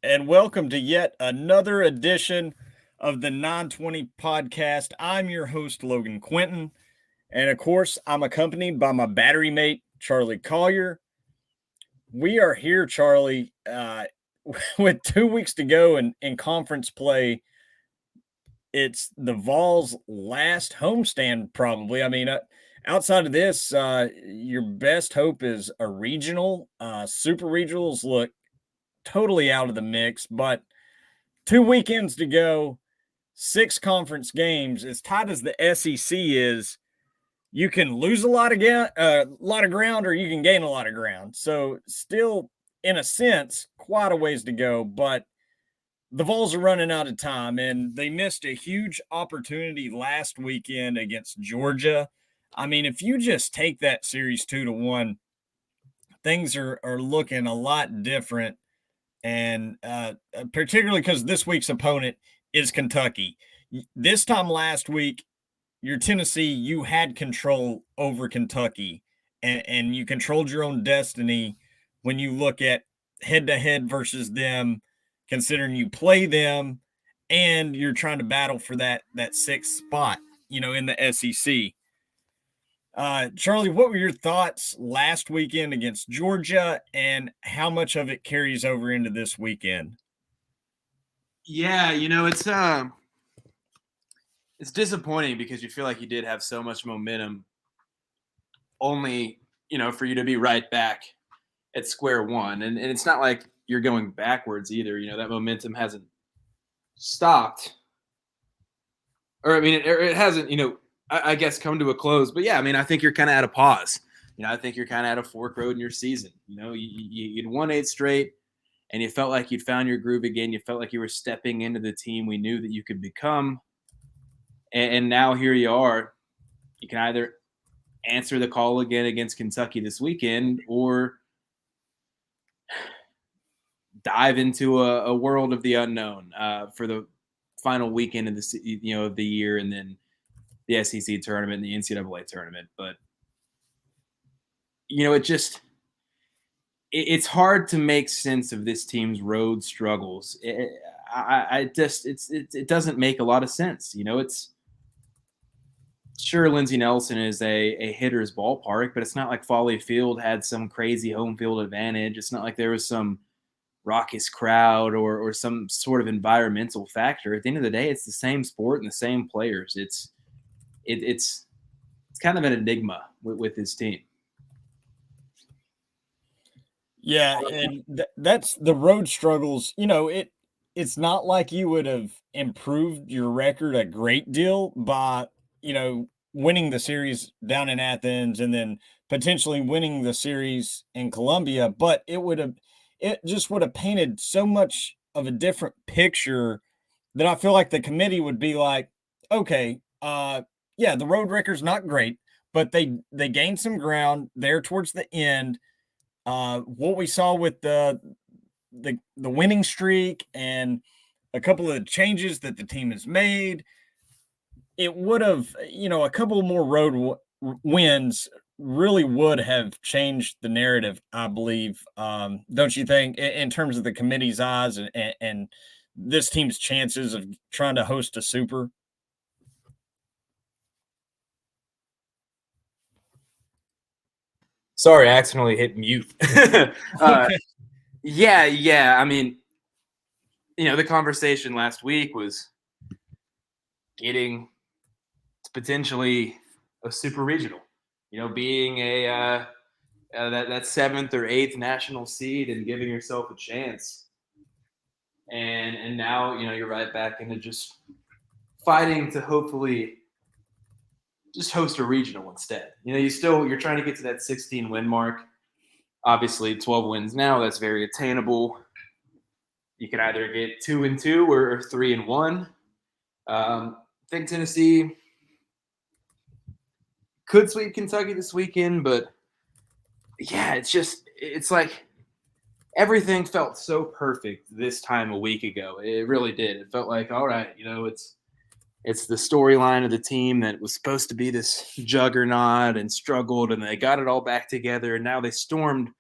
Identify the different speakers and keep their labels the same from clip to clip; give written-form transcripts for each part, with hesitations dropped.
Speaker 1: and welcome to yet another edition of the 920 podcast. I'm your host, Logan Quinton, and of course, I'm accompanied by my battery mate, Charley Collier. We are here, Charley, with 2 weeks to go in conference play. It's the Vols' last homestand, probably. Outside of this, your best hope is a regional. Super regionals look totally out of the mix, but 2 weekends to go, 6 conference games. As tight as the SEC is, you can lose a lot of ground, or you can gain a lot of ground. So, still, in a sense, quite a ways to go. But the Vols are running out of time, and they missed a huge opportunity last weekend against Georgia. If you just take that series 2-1, things are looking a lot different, and particularly because this week's opponent is Kentucky. This time last week, your Tennessee, you had control over Kentucky, and you controlled your own destiny when you look at head-to-head versus them, considering you play them and you're trying to battle for that sixth spot, in the SEC. Charley, what were your thoughts last weekend against Georgia, and how much of it carries over into this weekend?
Speaker 2: Yeah, it's disappointing because you feel like you did have so much momentum, only for you to be right back at square one, and it's not like you're going backwards either. That momentum hasn't stopped, or it hasn't. I guess come to a close. But yeah, I think you're kind of at a pause. I think you're kind of at a fork road in your season. You'd won 8 straight, and you felt like you'd found your groove again. You felt like you were stepping into the team we knew that you could become. And now here you are. You can either answer the call again against Kentucky this weekend, or dive into a world of the unknown for the final weekend of the year, and then the SEC tournament and the NCAA tournament. But it's hard to make sense of this team's road struggles. It doesn't make a lot of sense. It's sure Lindsey Nelson is a hitter's ballpark, but it's not like Folly Field had some crazy home field advantage. It's not like there was some raucous crowd or some sort of environmental factor. At the end of the day, it's the same sport and the same players. It's kind of an enigma with his team.
Speaker 1: Yeah, and that's the road struggles. It's not like you would have improved your record a great deal by, winning the series down in Athens and then potentially winning the series in Columbia, but it just would have painted so much of a different picture that I feel like the committee would be like, okay, yeah, the road record's not great, but they gained some ground there towards the end. What we saw with the winning streak and a couple of the changes that the team has made, it would have, a couple more road wins really would have changed the narrative, I believe. Don't you think, in terms of the committee's eyes and this team's chances of trying to host a super?
Speaker 2: Sorry, I accidentally hit mute. Yeah. The conversation last week was getting to potentially a super regional. Being a that 7th or 8th national seed and giving yourself a chance. And now you're right back into just fighting to hopefully just host a regional instead. You're trying to get to that 16 win mark. Obviously, 12 wins now, that's very attainable. You can either get 2-2 or 3-1. I think Tennessee could sweep Kentucky this weekend, but yeah, it's like everything felt so perfect this time a week ago. It really did. It felt like, all right, it's the storyline of the team that was supposed to be this juggernaut and struggled, and they got it all back together, and now they stormed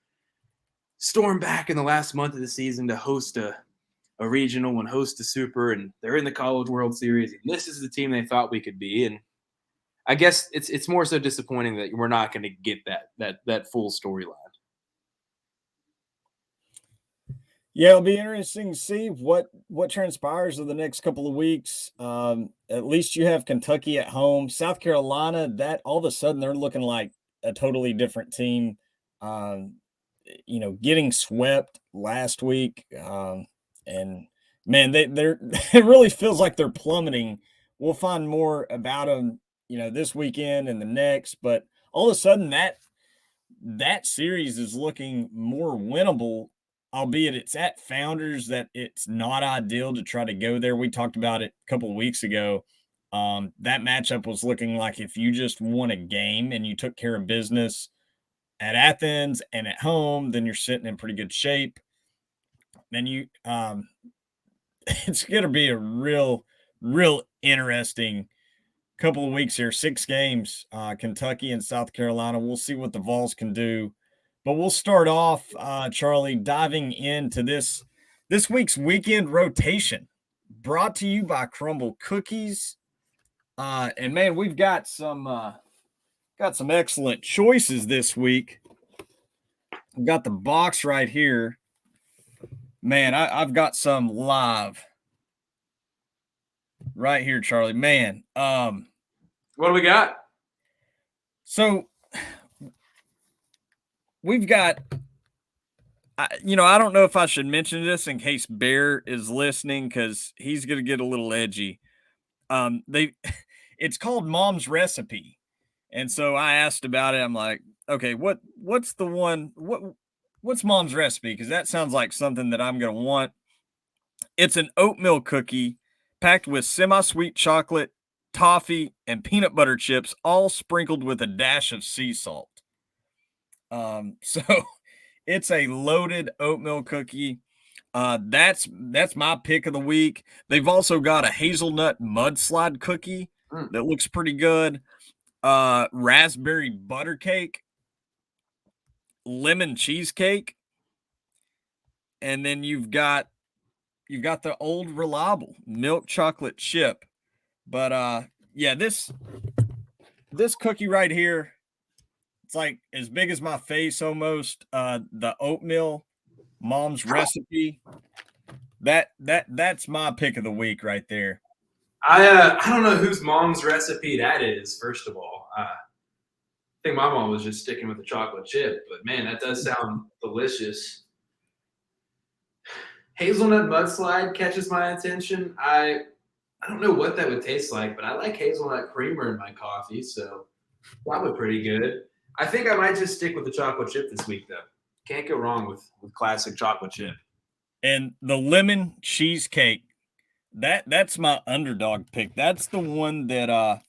Speaker 2: back in the last month of the season to host a a regional and host a super, and they're in the College World Series, and this is the team they thought we could be. And I guess it's more so disappointing that we're not going to get that full storyline.
Speaker 1: Yeah, it'll be interesting to see what transpires in the next couple of weeks. At least you have Kentucky at home. South Carolina, that all of a sudden they're looking like a totally different team. Um, getting swept last week, and man, they're it really feels like they're plummeting. We'll find more about them, this weekend and the next. But all of a sudden, that series is looking more winnable, albeit it's at Founders, that it's not ideal to try to go there. We talked about it a couple of weeks ago. That matchup was looking like if you just won a game and you took care of business at Athens and at home, then you're sitting in pretty good shape. Then it's going to be a real interesting couple of weeks here. 6 games, Kentucky and South Carolina. We'll see what the Vols can do. But we'll start off, Charlie, diving into this week's weekend rotation, brought to you by Crumble Cookies. And man, we've got some excellent choices this week. I've got the box right here. Man, I've got some live right here, Charlie. Man,
Speaker 2: what do we got?
Speaker 1: So we've got, I don't know if I should mention this in case Bear is listening, because he's going to get a little edgy. It's called Mom's Recipe. And so I asked about it. I'm like, okay, what's the one, what's Mom's Recipe? Because that sounds like something that I'm going to want. It's an oatmeal cookie packed with semi-sweet chocolate, toffee, and peanut butter chips, all sprinkled with a dash of sea salt. So it's a loaded oatmeal cookie. That's my pick of the week. They've also got a hazelnut mudslide cookie that looks pretty good. Raspberry butter cake, lemon cheesecake, and then you've got the old reliable milk chocolate chip. But yeah, this cookie right here, it's like as big as my face almost. The oatmeal Mom's Recipe. That's my pick of the week right there.
Speaker 2: I don't know whose Mom's Recipe that is, first of all. I think my mom was just sticking with the chocolate chip, but man, that does sound delicious. Hazelnut mudslide catches my attention. I don't know what that would taste like, but I like hazelnut creamer in my coffee, so that would pretty good. I think I might just stick with the chocolate chip this week, though. Can't go wrong with classic chocolate chip.
Speaker 1: And the lemon cheesecake, that's my underdog pick. That's the one that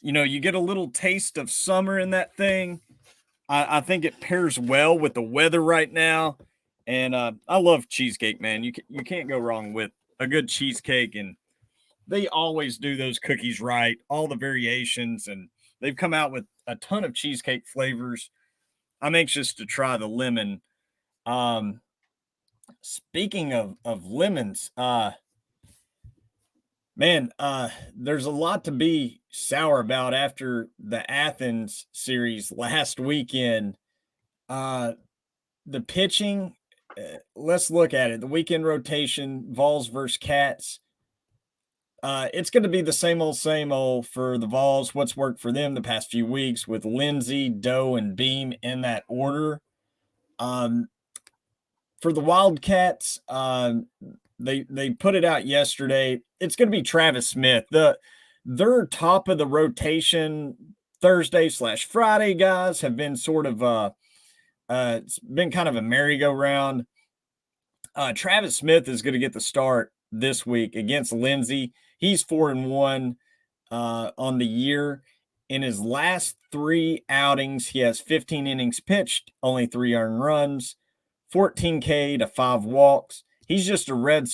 Speaker 1: you get a little taste of summer in that thing. I think it pairs well with the weather right now. And I love cheesecake, man. You can't go wrong with a good cheesecake, and they always do those cookies right, all the variations, and they've come out with a ton of cheesecake flavors. I'm anxious to try the lemon. Speaking of lemons, man, there's a lot to be sour about after the Athens series last weekend. The pitching, let's look at it. The weekend rotation, Vols versus Cats. It's going to be the same old for the Vols. What's worked for them the past few weeks with Lindsey, Doe, and Beam in that order. For the Wildcats, they put it out yesterday. It's going to be Travis Smith. Their top of the rotation Thursday/Friday guys have been sort of it's been kind of a merry-go-round. Travis Smith is going to get the start this week against Lindsey. He's 4-1 on the year. In his last 3 outings, he has 15 innings pitched, only 3 earned runs, 14 K to 5 walks. He's just a red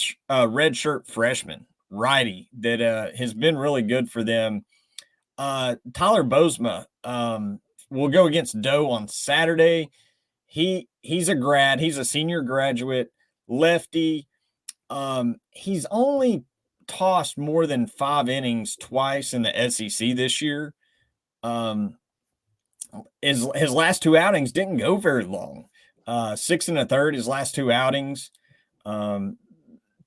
Speaker 1: shirt freshman righty that has been really good for them. Tyler Bozma will go against Doe on Saturday. He's a grad. He's a senior graduate, lefty. He's only tossed more than 5 innings twice in the SEC this year. His last 2 outings didn't go very long. 6 1/3 his last 2 outings. 3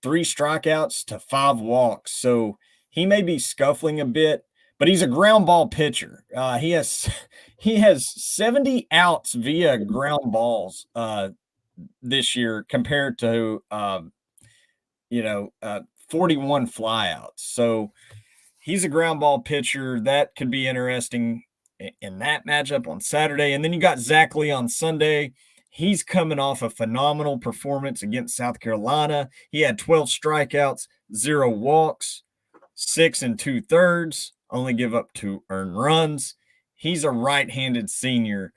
Speaker 1: strikeouts to 5 walks. So he may be scuffling a bit, but he's a ground ball pitcher. He has 70 outs via ground balls this year compared to 41 flyouts. So he's a ground ball pitcher. That could be interesting in that matchup on Saturday. And then you got Zach Lee on Sunday. He's coming off a phenomenal performance against South Carolina. He had 12 strikeouts, 0 walks, 6 2/3, only give up 2 earned runs. He's a right-handed senior.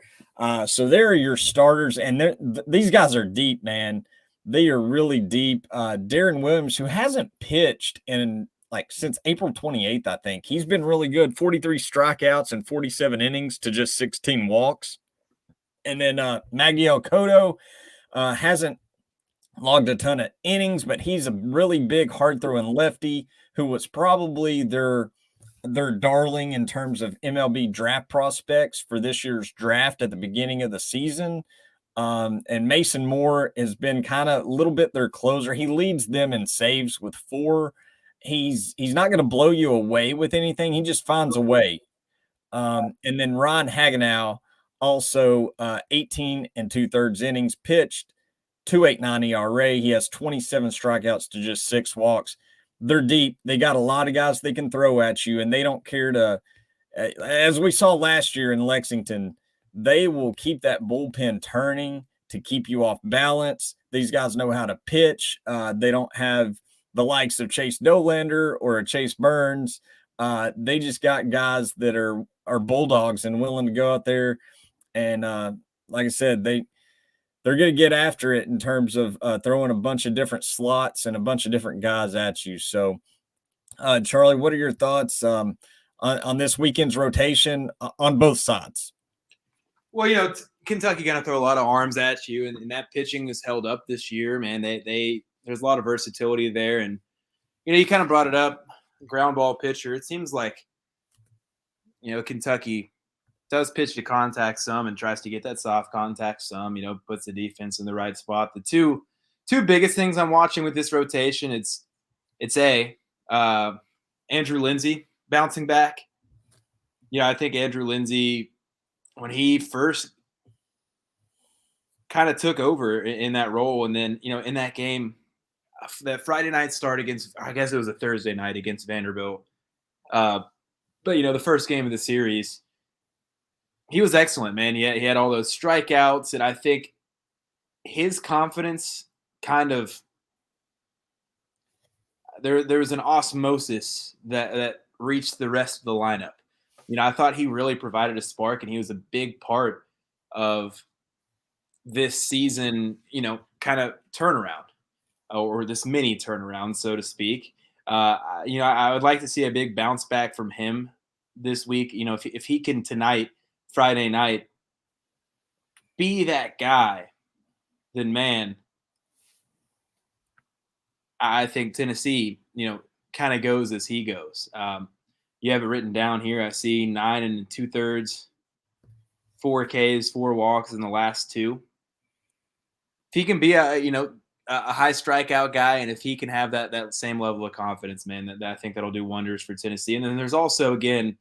Speaker 1: So there are your starters, and these guys are deep, man. They are really deep. Darren Williams, who hasn't pitched in since April 28th, I think. He's been really good. 43 strikeouts and 47 innings to just 16 walks. And then Magiel Cotto hasn't logged a ton of innings, but he's a really big, hard-throwing lefty who was probably their darling in terms of MLB draft prospects for this year's draft at the beginning of the season. And Mason Moore has been kind of a little bit their closer. He leads them in saves with 4. He's not going to blow you away with anything. He just finds a way. And then Ron Hagenow, also 18 2/3 innings pitched, 2.89 ERA. He has 27 strikeouts to just 6 walks. They're deep. They got a lot of guys they can throw at you, and they don't care to, as we saw last year in Lexington, they will keep that bullpen turning to keep you off balance. These guys know how to pitch. They don't have the likes of Chase Dolander or a Chase Burns. They just got guys that are bulldogs and willing to go out there. And like I said, they're going to get after it in terms of throwing a bunch of different slots and a bunch of different guys at you. So, Charlie, what are your thoughts on this weekend's rotation on both sides?
Speaker 2: Well, Kentucky going to throw a lot of arms at you, and that pitching is held up this year, man. There's a lot of versatility there, and you kind of brought it up, ground ball pitcher. It seems like Kentucky does pitch to contact some and tries to get that soft contact some, puts the defense in the right spot. The two biggest things I'm watching with this rotation, it's Andrew Lindsey bouncing back. I think Andrew Lindsey, when he first kind of took over in that role, and then, in that game, that Friday night start against, I guess it was a Thursday night against Vanderbilt. But, the first game of the series, he was excellent, man. He had all those strikeouts, and I think his confidence kind of there was an osmosis that reached the rest of the lineup. I thought he really provided a spark, and he was a big part of this season, kind of turnaround, or this mini turnaround, so to speak. I would like to see a big bounce back from him this week. If he can tonight, Friday night, be that guy, then man, I think Tennessee, kind of goes as he goes. You have it written down here. I see 9 2/3, 4 Ks, 4 walks in the last 2. If he can be a high strikeout guy, and if he can have that same level of confidence, man, that I think that'll do wonders for Tennessee. And then there's also, again,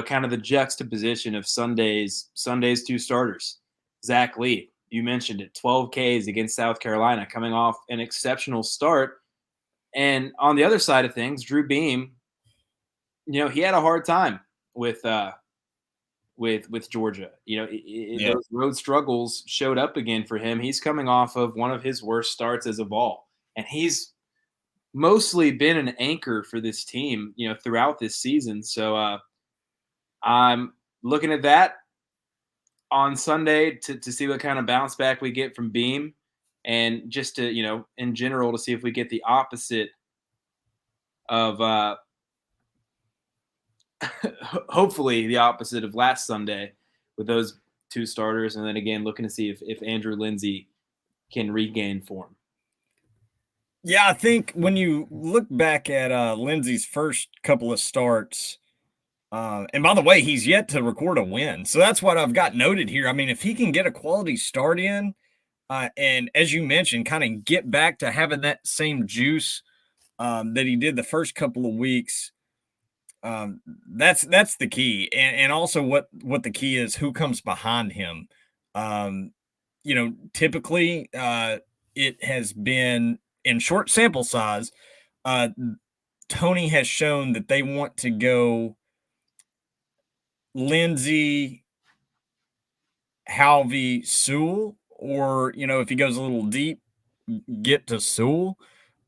Speaker 2: kind of the juxtaposition of Sunday's 2 starters. Zach Lee, you mentioned it, 12 Ks against South Carolina, coming off an exceptional start. And on the other side of things, Drew Beam, he had a hard time with Georgia. Those road struggles showed up again for him. He's coming off of one of his worst starts as a Vol, and he's mostly been an anchor for this team, throughout this season. So I'm looking at that on Sunday to see what kind of bounce back we get from Beam, and just to, in general, to see if we get the opposite of hopefully the opposite of last Sunday with those 2 starters. And then again, looking to see if Andrew Lindsey can regain form.
Speaker 1: Yeah, I think when you look back at Lindsey's first couple of starts, and by the way, he's yet to record a win. So that's what I've got noted here. I mean, if he can get a quality start in, and as you mentioned, kind of get back to having that same juice that he did the first couple of weeks, that's the key. And also what the key is, who comes behind him. Um, typically it has been in short sample size. Uh, Tony has shown that they want to go Lindsey, Halvey, Sewell, or if he goes a little deep, get to Sewell.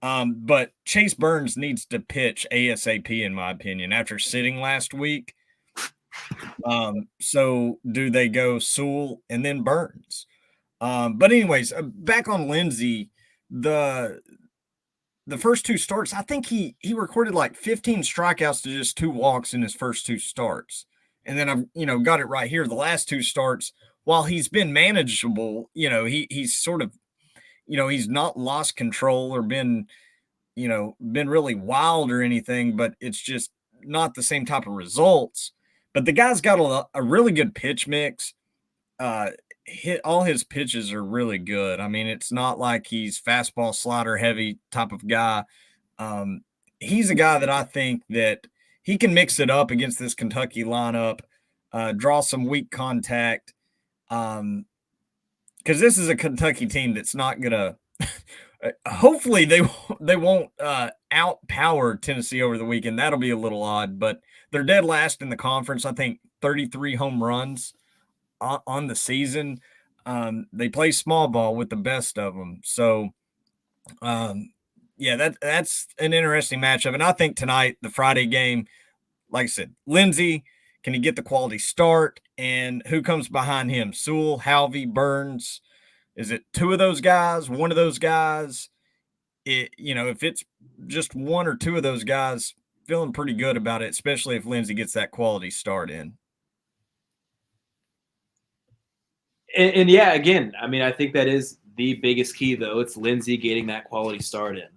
Speaker 1: But Chase Burns needs to pitch ASAP, in my opinion, after sitting last week. So do they go Sewell and then Burns? But anyways, back on Lindsey, the first two starts, I think he recorded like 15 strikeouts to just 2 walks in his first 2 starts. And then I've got it right here. The last 2 starts, while he's been manageable, he's sort of, he's not lost control or been really wild or anything, but it's just not the same type of results. But the guy's got a really good pitch mix. Hit all his pitches are really good. I mean, it's not like he's fastball slider heavy type of guy. He's a guy that I think that he can mix it up against this Kentucky lineup, draw some weak contact. Because this is a Kentucky team that's not gonna. Hopefully they won't outpower Tennessee over the weekend. That'll be a little odd, but they're dead last in the conference. I think 33 home runs on the season. They play small ball with the best of them. So, yeah, that's an interesting matchup. And I think tonight, the Friday game, like I said, Lindsey, can he get the quality start? And who comes behind him? Sewell, Halvey, Burns. Is it 2 of those guys, 1 of those guys? If it's just 1 or 2 of those guys, feeling pretty good about it, especially if Lindsey gets that quality start in.
Speaker 2: And yeah, again, I mean, I think that is the biggest key, though. It's Lindsey getting that quality start in.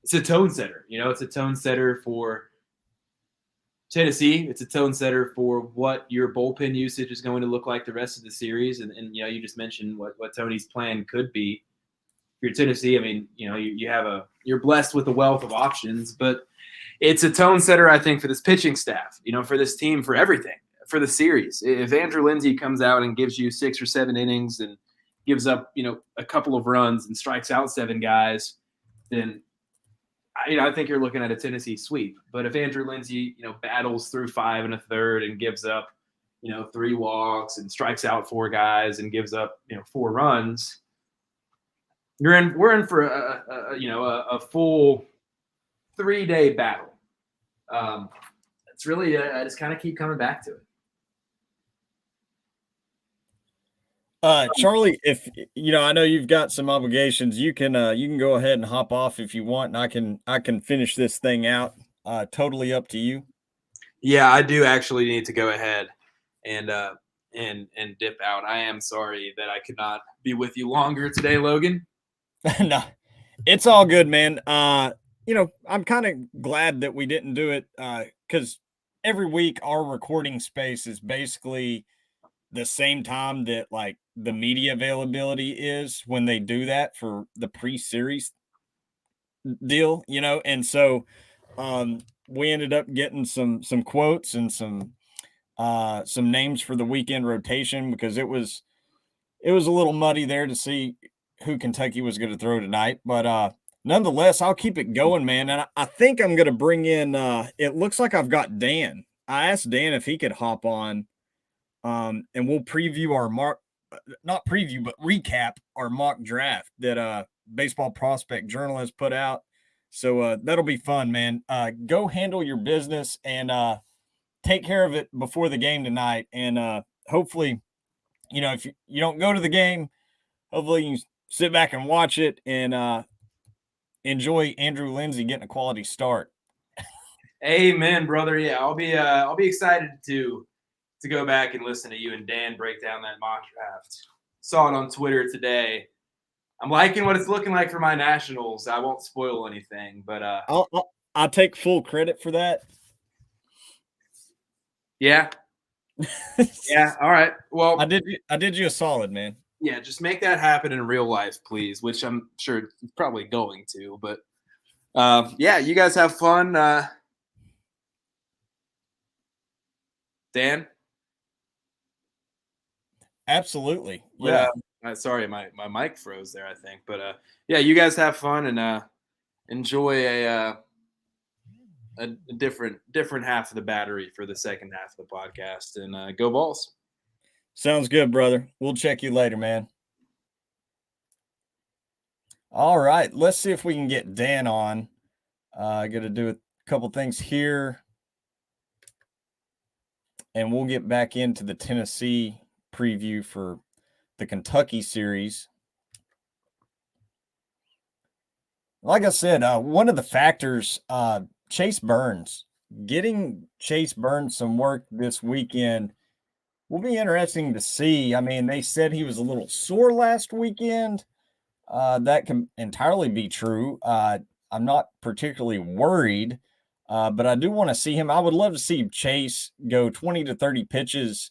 Speaker 2: It's a tone setter. It's a tone setter for Tennessee. It's a tone setter for what your bullpen usage is going to look like the rest of the series. And you just mentioned what Tony's plan could be for Tennessee. I mean, you're blessed with a wealth of options, but it's a tone setter, I think, for this pitching staff, for this team, for everything, for the series. If Andrew Lindsey comes out and gives you 6 or 7 innings and gives up, a couple of runs and strikes out 7 guys, then I think you're looking at a Tennessee sweep. But if Andrew Lindsey, battles through 5 1/3 and gives up, 3 walks and strikes out 4 guys and gives up, 4 runs, we're in for a full 3-day battle. It's really I just kind of keep coming back to it.
Speaker 1: Charley, if I know you've got some obligations, you can go ahead and hop off if you want, and I can finish this thing out. Totally up to you.
Speaker 2: Yeah, I do actually need to go ahead and dip out. I am sorry that I could not be with you longer today, Logan.
Speaker 1: No, it's all good, man. I'm kind of glad that we didn't do it because every week our recording space is basically the same time that like the media availability is when they do that for the pre-series deal, and so we ended up getting some quotes and some names for the weekend rotation because it was a little muddy there to see who Kentucky was going to throw tonight, but nonetheless, I'll keep it going, man. And I think I'm going to bring in it looks like I've got Dan. I asked Dan if he could hop on. And we'll preview our not preview, but recap our mock draft that Baseball Prospect Journal has put out. So that'll be fun, man. Go handle your business and take care of it before the game tonight. And hopefully, if you don't go to the game, hopefully you sit back and watch it and enjoy Andrew Lindsey getting a quality start.
Speaker 2: Amen, brother. Yeah, I'll be excited to go back and listen to you and Dan break down that mock draft. Saw it on Twitter today. I'm liking what it's looking like for my Nationals. I won't spoil anything, but
Speaker 1: I'll take full credit for that.
Speaker 2: yeah. Yeah, all right. Well,
Speaker 1: I did you a solid, man.
Speaker 2: yeah, just make that happen in real life, please, which I'm sure it's probably going to, but yeah, you guys have fun. Dan?
Speaker 1: Absolutely.
Speaker 2: But
Speaker 1: Yeah.
Speaker 2: sorry, my mic froze there, I think. But yeah, you guys have fun and enjoy a different half of the battery for the second half of the podcast, and go Vols.
Speaker 1: Sounds good, brother. We'll check you later, man. All right. Let's see if we can get Dan on. I got to do a couple things here. And we'll get back into the Tennessee preview for the Kentucky series. Like I said, one of the factors, Chase Burns, getting Chase Burns some work this weekend will be interesting to see. I mean, they said he was a little sore last weekend. That can entirely be true. I'm not particularly worried, but I do want to see him. I would love to see Chase go 20 to 30 pitches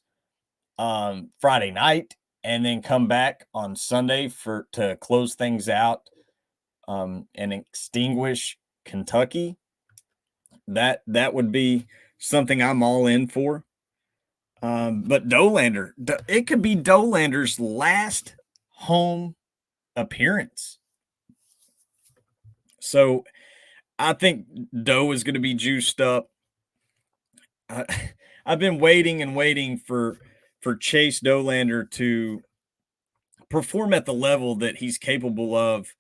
Speaker 1: Friday night and then come back on Sunday to close things out and extinguish Kentucky. That would be something I'm all in for. But Dolander, it could be Dolander's last home appearance. So I think Doe is going to be juiced up. I've been waiting and waiting for Chase Dolander to perform at the level that he's capable of.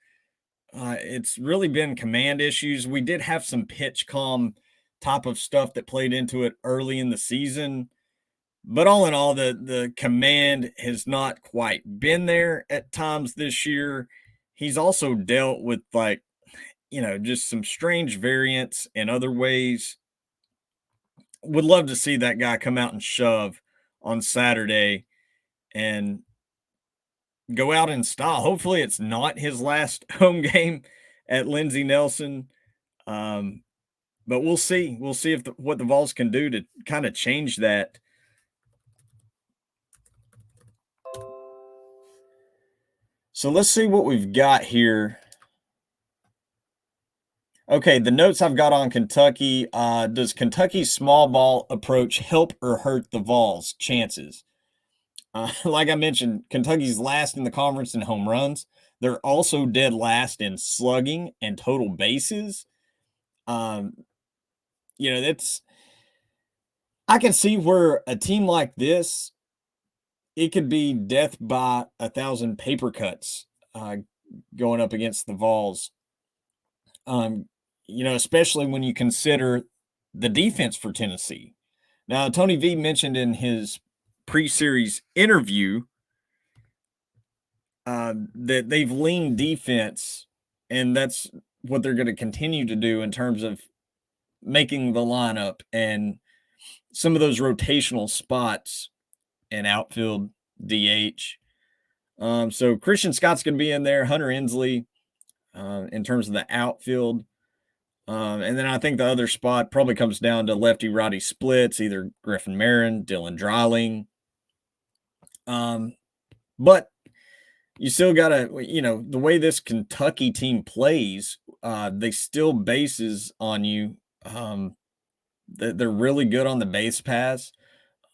Speaker 1: It's really been command issues. We did have some pitch calm type of stuff that played into it early in the season. But all in all, the command has not quite been there at times this year. He's also dealt with just some strange variants in other ways. Would love to see that guy come out and shove on Saturday and go out in style. Hopefully it's not his last home game at Lindsey Nelson. But we'll see. We'll see what the Vols can do to kind of change that. So let's see what we've got here. Okay, the notes I've got on Kentucky. Does Kentucky's small ball approach help or hurt the Vols' chances? Like I mentioned, Kentucky's last in the conference in home runs. They're also dead last in slugging and total bases. That's I can see where a team like this, it could be death by 1,000 paper cuts going up against the Vols. Especially when you consider the defense for Tennessee. Now, Tony V mentioned in his pre-series interview that they've leaned defense, and that's what they're going to continue to do in terms of making the lineup and some of those rotational spots in outfield, DH. So Christian Scott's going to be in there, Hunter Inslee in terms of the outfield. And then I think the other spot probably comes down to lefty-righty splits, either Griffin Marin, Dylan Dreiling. But you still got to, the way this Kentucky team plays, they still bases on you. They're really good on the base pass.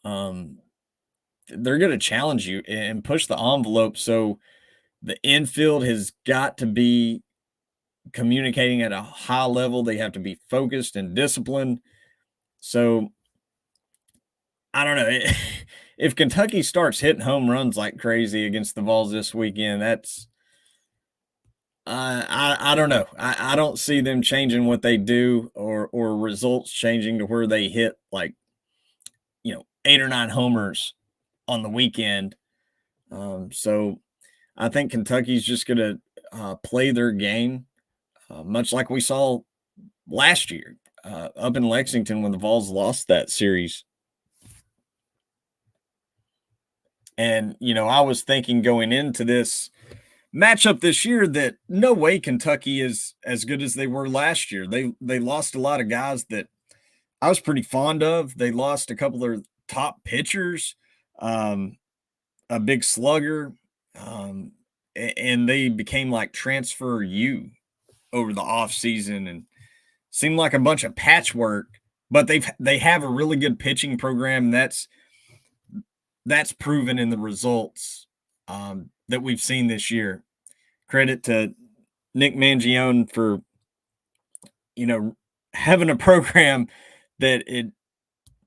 Speaker 1: They're going to challenge you and push the envelope. So the infield has got to be communicating at a high level. They have to be focused and disciplined. So I don't know. If Kentucky starts hitting home runs like crazy against the Vols this weekend, that's I don't know. I don't see them changing what they do or results changing to where they hit 8 or 9 homers on the weekend. So I think Kentucky's just going to play their game, much like we saw last year up in Lexington when the Vols lost that series. And, I was thinking going into this matchup this year that no way Kentucky is as good as they were last year. They lost a lot of guys that I was pretty fond of. They lost a couple of their top pitchers, um, a big slugger, and they became like transfer U over the offseason and seemed like a bunch of patchwork. But they have a really good pitching program. That's proven in the results that we've seen this year. Credit to Nick Mangione for having a program that it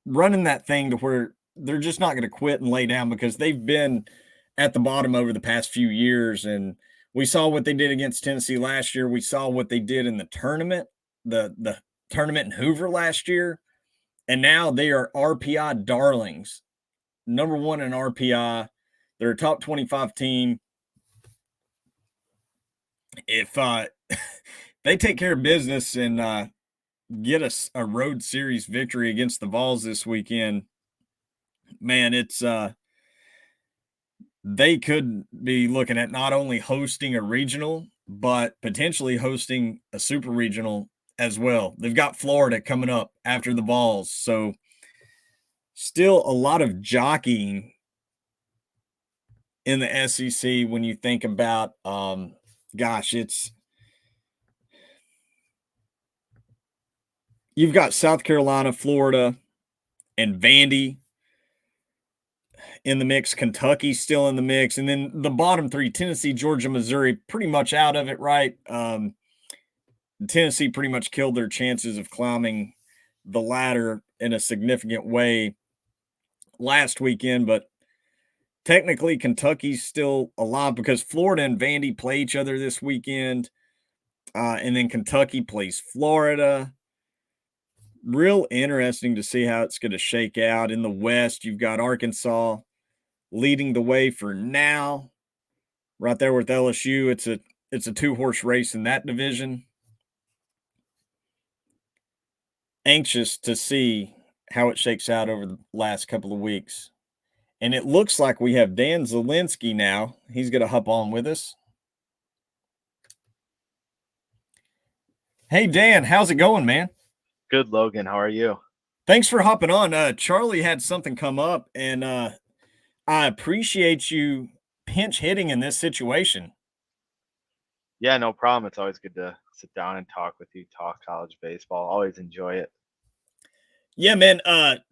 Speaker 1: running that thing to where they're just not going to quit and lay down because they've been at the bottom over the past few years. And we saw what they did against Tennessee last year. We saw what they did in the tournament, the tournament in Hoover last year. And now they are RPI darlings, number one in RPI. They're a top 25 team. If they take care of business and get us a road series victory against the Vols this weekend, man, it's they could be looking at not only hosting a regional, but potentially hosting a super regional as well. They've got Florida coming up after the Vols. So still a lot of jockeying in the SEC when you think about you've got South Carolina, Florida, and Vandy in the mix. Kentucky's still in the mix. And then the bottom three, Tennessee, Georgia, Missouri, pretty much out of it, right? Tennessee pretty much killed their chances of climbing the ladder in a significant way last weekend, but technically Kentucky's still alive because Florida and Vandy play each other this weekend. And then Kentucky plays Florida. Real interesting to see how it's going to shake out. In the West, you've got Arkansas leading the way for now, right there with LSU. It's a two-horse race in that division. Anxious to see how it shakes out over the last couple of weeks. And it looks like we have Dan Zielinski now. He's going to hop on with us. Hey, Dan, how's it going, man?
Speaker 3: Good, Logan. How are you?
Speaker 1: Thanks for hopping on. Charley had something come up, and I appreciate you pinch hitting in this situation.
Speaker 3: Yeah, no problem. It's always good to sit down and talk with you, talk college baseball. Always enjoy it.
Speaker 1: Yeah, man.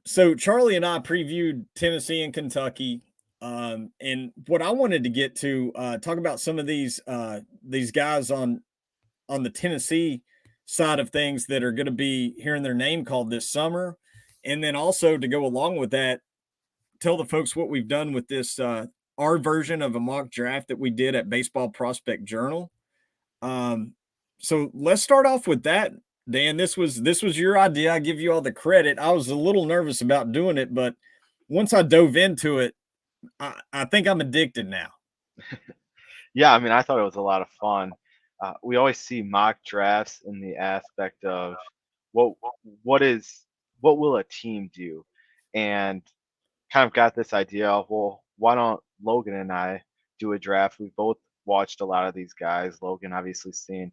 Speaker 1: So Charley and I previewed Tennessee and Kentucky. And what I wanted to get to talk about some of these guys on the Tennessee side of things that are going to be hearing their name called this summer. And then also to go along with that, tell the folks what we've done with this our version of a mock draft that we did at Baseball Prospect Journal. So let's start off with that, Dan. This was your idea. I give you all the credit. I was a little nervous about doing it, but once I dove into it, I think I'm addicted now.
Speaker 3: Yeah, I mean, I thought it was a lot of fun. We always see mock drafts in the aspect of what what is what will a team do, and kind of got this idea of, well, why don't Logan and I do a draft? We've both watched a lot of these guys. Logan obviously seen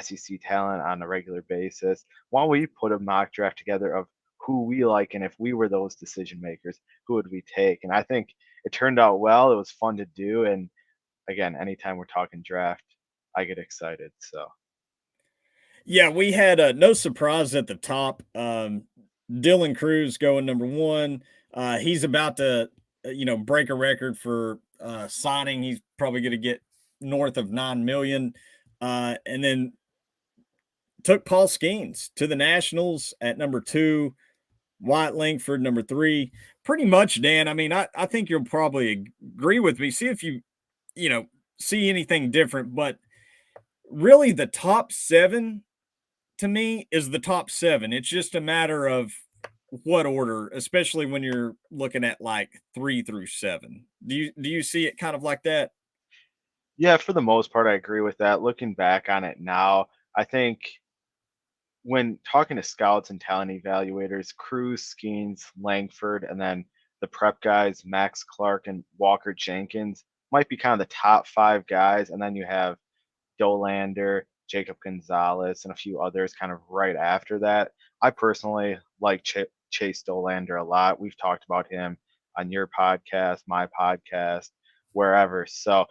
Speaker 3: SEC talent on a regular basis. Why don't we put a mock draft together of who we like, and if we were those decision makers, who would we take? And I think it turned out well. It was fun to do, and again, anytime we're talking draft, I get excited. So
Speaker 1: Yeah, we had no surprise at the top. Dylan Cruz going number one. He's about to, break a record for signing. He's probably going to get north of 9 million. And then took Paul Skeens to the Nationals at number two. Wyatt Langford, number three. Pretty much, Dan. I mean, I think you'll probably agree with me. See if you see anything different. But really, the top seven to me is the top seven. It's just a matter of what order, especially when you're looking at like 3 through 7. Do you see it kind of like that?
Speaker 3: yeah, for the most part, I agree with that. Looking back on it now, I think when talking to scouts and talent evaluators, Cruz, Skeens, Langford, and then the prep guys, Max Clark and Walker Jenkins, might be kind of the top 5 guys, and then you have Dolander, Jacob Gonzalez, and a few others kind of right after that. I personally like Chase Dolander a lot. We've talked about him on your podcast, my podcast, wherever. So,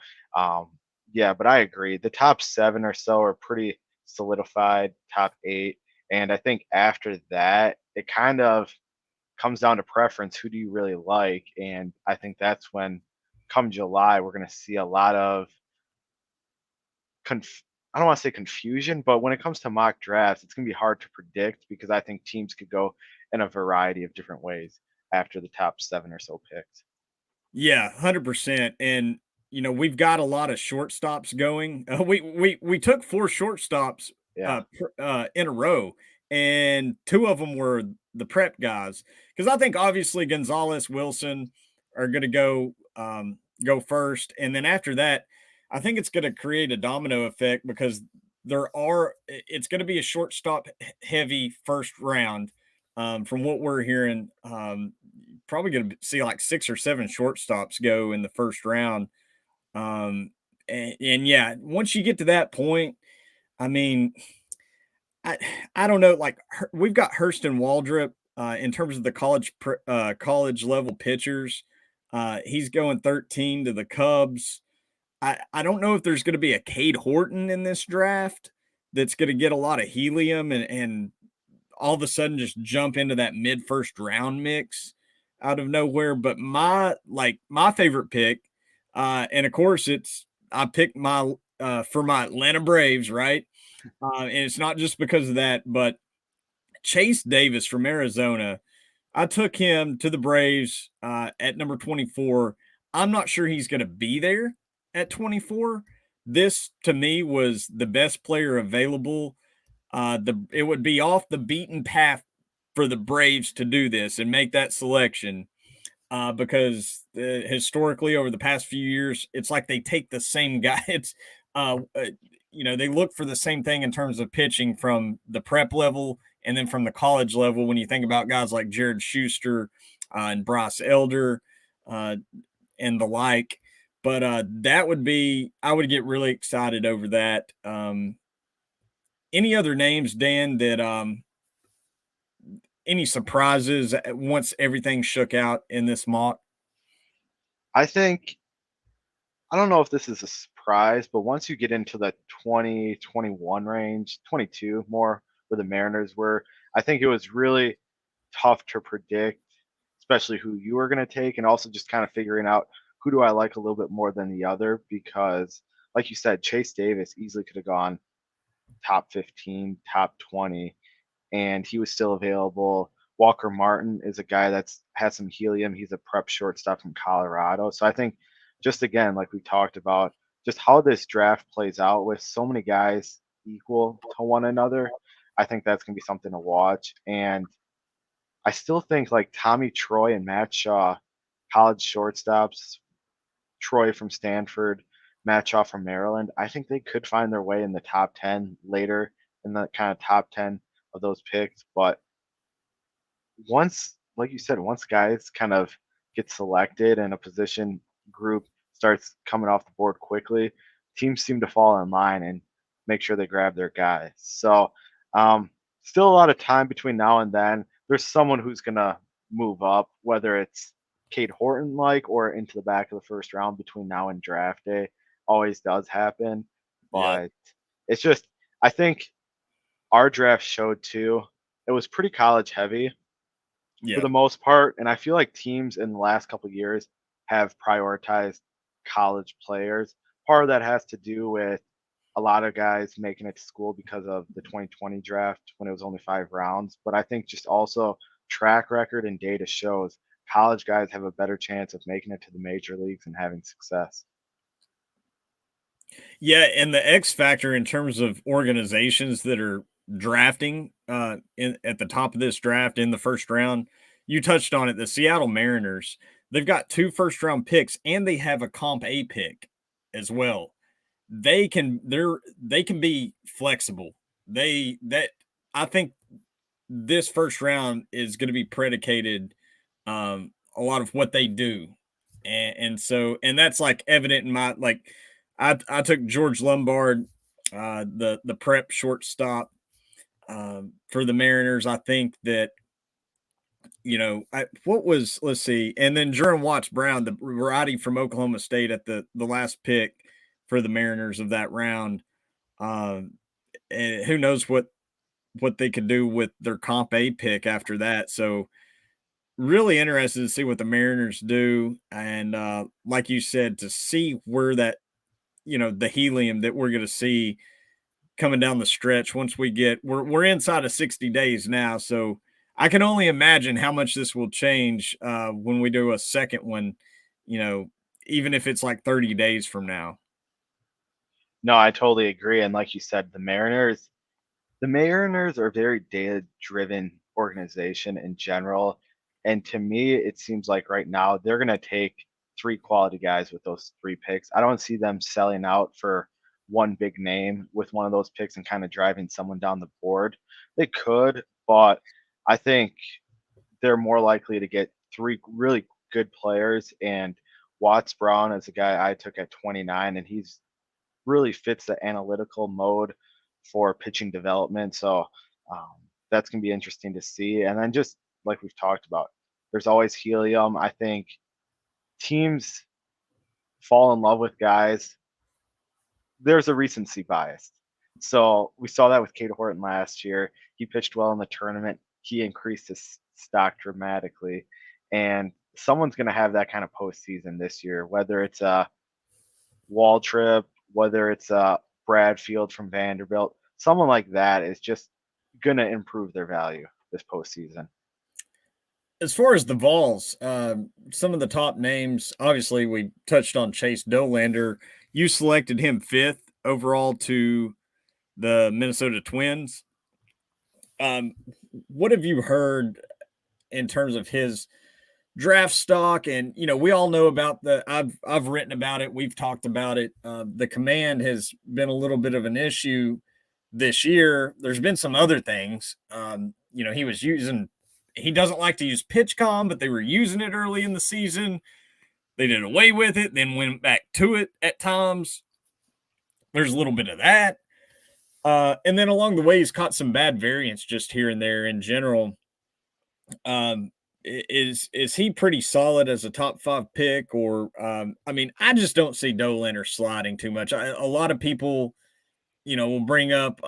Speaker 3: yeah, but I agree. The top 7 or so are pretty solidified, top 8. And I think after that, it kind of comes down to preference. Who do you really like? And I think that's when, come July, we're going to see a lot of I don't want to say confusion, but when it comes to mock drafts, it's going to be hard to predict because I think teams could go in a variety of different ways after the top 7 or so picks.
Speaker 1: Yeah, 100%. And we've got a lot of shortstops going. We took 4 shortstops
Speaker 3: Yeah.
Speaker 1: in a row, and 2 of them were the prep guys. Because I think obviously Gonzalez, Wilson are going to go first, and then after that, I think it's going to create a domino effect because it's going to be a shortstop heavy first round. From what we're hearing, probably going to see like 6 or 7 shortstops go in the first round. And yeah, once you get to that point, I mean, I I don't know. Like we've got Hurston Waldrop in terms of the college level pitchers. He's going 13 to the Cubs. I don't know if there's going to be a Cade Horton in this draft that's going to get a lot of helium and all of a sudden just jump into that mid first round mix out of nowhere. But my favorite pick, and of course I picked my for my Atlanta Braves, right? And it's not just because of that, but Chase Davis from Arizona. I took him to the Braves at number 24. I'm not sure he's going to be there at 24. This to me was the best player available. It would be off the beaten path for the Braves to do this and make that selection because historically over the past few years, it's like they take the same guy. It's they look for the same thing in terms of pitching from the prep level and then from the college level. When you think about guys like Jared Schuster and Bryce Elder and the like, but I would get really excited over that. Any other names, Dan, that any surprises once everything shook out in this mock?
Speaker 3: I think I don't know if this is a surprise, but once you get into the 2021 range, 22 more where the Mariners were, I think it was really tough to predict, especially who you were going to take, and also just kind of figuring out who do I like a little bit more than the other because, like you said, Chase Davis easily could have gone top 15, top 20, and he was still available. Walker Martin is a guy that's has some helium. He's a prep shortstop from Colorado. So I think just again, like we talked about, just how this draft plays out with so many guys equal to one another, I think that's gonna be something to watch. And I still think like Tommy Troy and Matt Shaw, college shortstops, Troy from Stanford, Matt Shaw from Maryland, I think they could find their way in the top 10 later in the kind of top 10 of those picks. But once, like you said, once guys kind of get selected and a position group starts coming off the board quickly, teams seem to fall in line and make sure they grab their guy. So, still a lot of time between now and then. There's someone who's going to move up, whether it's Cade Horton like or into the back of the first round between now and draft day. Always does happen.
Speaker 1: Yeah.
Speaker 3: But it's just, I think our draft showed too, it was pretty college heavy for
Speaker 1: Yeah.
Speaker 3: the most part. And I feel like teams in the last couple of years have prioritized college players. Part of that has to do with a lot of guys making it to school because of the 2020 draft when it was only 5 rounds. But I think just also track record and data shows college guys have a better chance of making it to the major leagues and having success.
Speaker 1: Yeah, and the X factor in terms of organizations that are drafting at the top of this draft in the first round, you touched on it. The Seattle Mariners, they've got 2 first round picks and they have a comp A pick as well. They can be flexible. That I think this first round is going to be predicated a lot of what they do And that's like evident in my like I took George Lombard, the prep shortstop for the Mariners. I think that let's see, and then Jerome Watts Brown, the righty from Oklahoma State at the last pick for the Mariners of that round. And who knows what they could do with their Comp A pick after that. So really interested to see what the Mariners do, and like you said, to see where that the helium that we're going to see coming down the stretch once we're inside of 60 days now. So I can only imagine how much this will change when we do a second one, even if it's like 30 days from now.
Speaker 3: No, I totally agree. And like you said, the Mariners are a very data-driven organization in general. And to me, it seems like right now they're going to take three quality guys with those three picks. I don't see them selling out for one big name with one of those picks and kind of driving someone down the board. They could, but I think they're more likely to get three really good players. And Watts Brown is a guy I took at 29, and he's really fits the analytical mode for pitching development. So um, that's going to be interesting to see. And then just like we've talked about, there's always helium. I think teams fall in love with guys. There's a recency bias. So we saw that with Cade Horton last year. He pitched well in the tournament. He increased his stock dramatically. And someone's going to have that kind of postseason this year, whether it's a Waltrip, whether it's Bradfield from Vanderbilt, someone like that is just going to improve their value this postseason.
Speaker 1: As far as the Vols, some of the top names, obviously we touched on Chase Dollander. You selected him 5th overall to the Minnesota Twins. What have you heard in terms of his draft stock? And we all know about I've written about it, we've talked about it. The command has been a little bit of an issue this year. There's been some other things. He doesn't like to use PitchCom, but they were using it early in the season. They did away with it, then went back to it at times. There's a little bit of that. And then along the way, he's caught some bad variants just here and there in general. Is he pretty solid as a top 5 pick? Or I just don't see Dollander sliding too much. A lot of people, will bring up,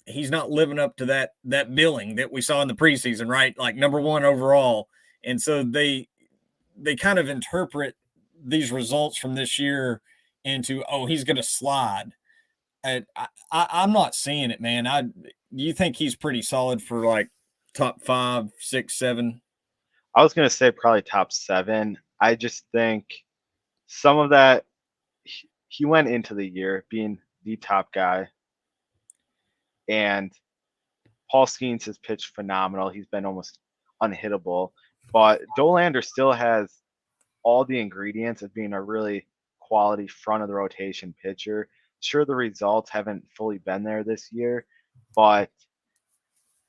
Speaker 1: he's not living up to that billing that we saw in the preseason, right? Like number 1 overall. And so they kind of interpret these results from this year into, he's going to slide. I'm not seeing it, man. You think he's pretty solid for like top 5, 6, 7?
Speaker 3: I was going to say probably top 7. I just think some of that, he went into the year being the top guy. And Paul Skeens has pitched phenomenal. He's been almost unhittable. But Dollander still has all the ingredients of being a really quality front of the rotation pitcher. Sure, the results haven't fully been there this year, but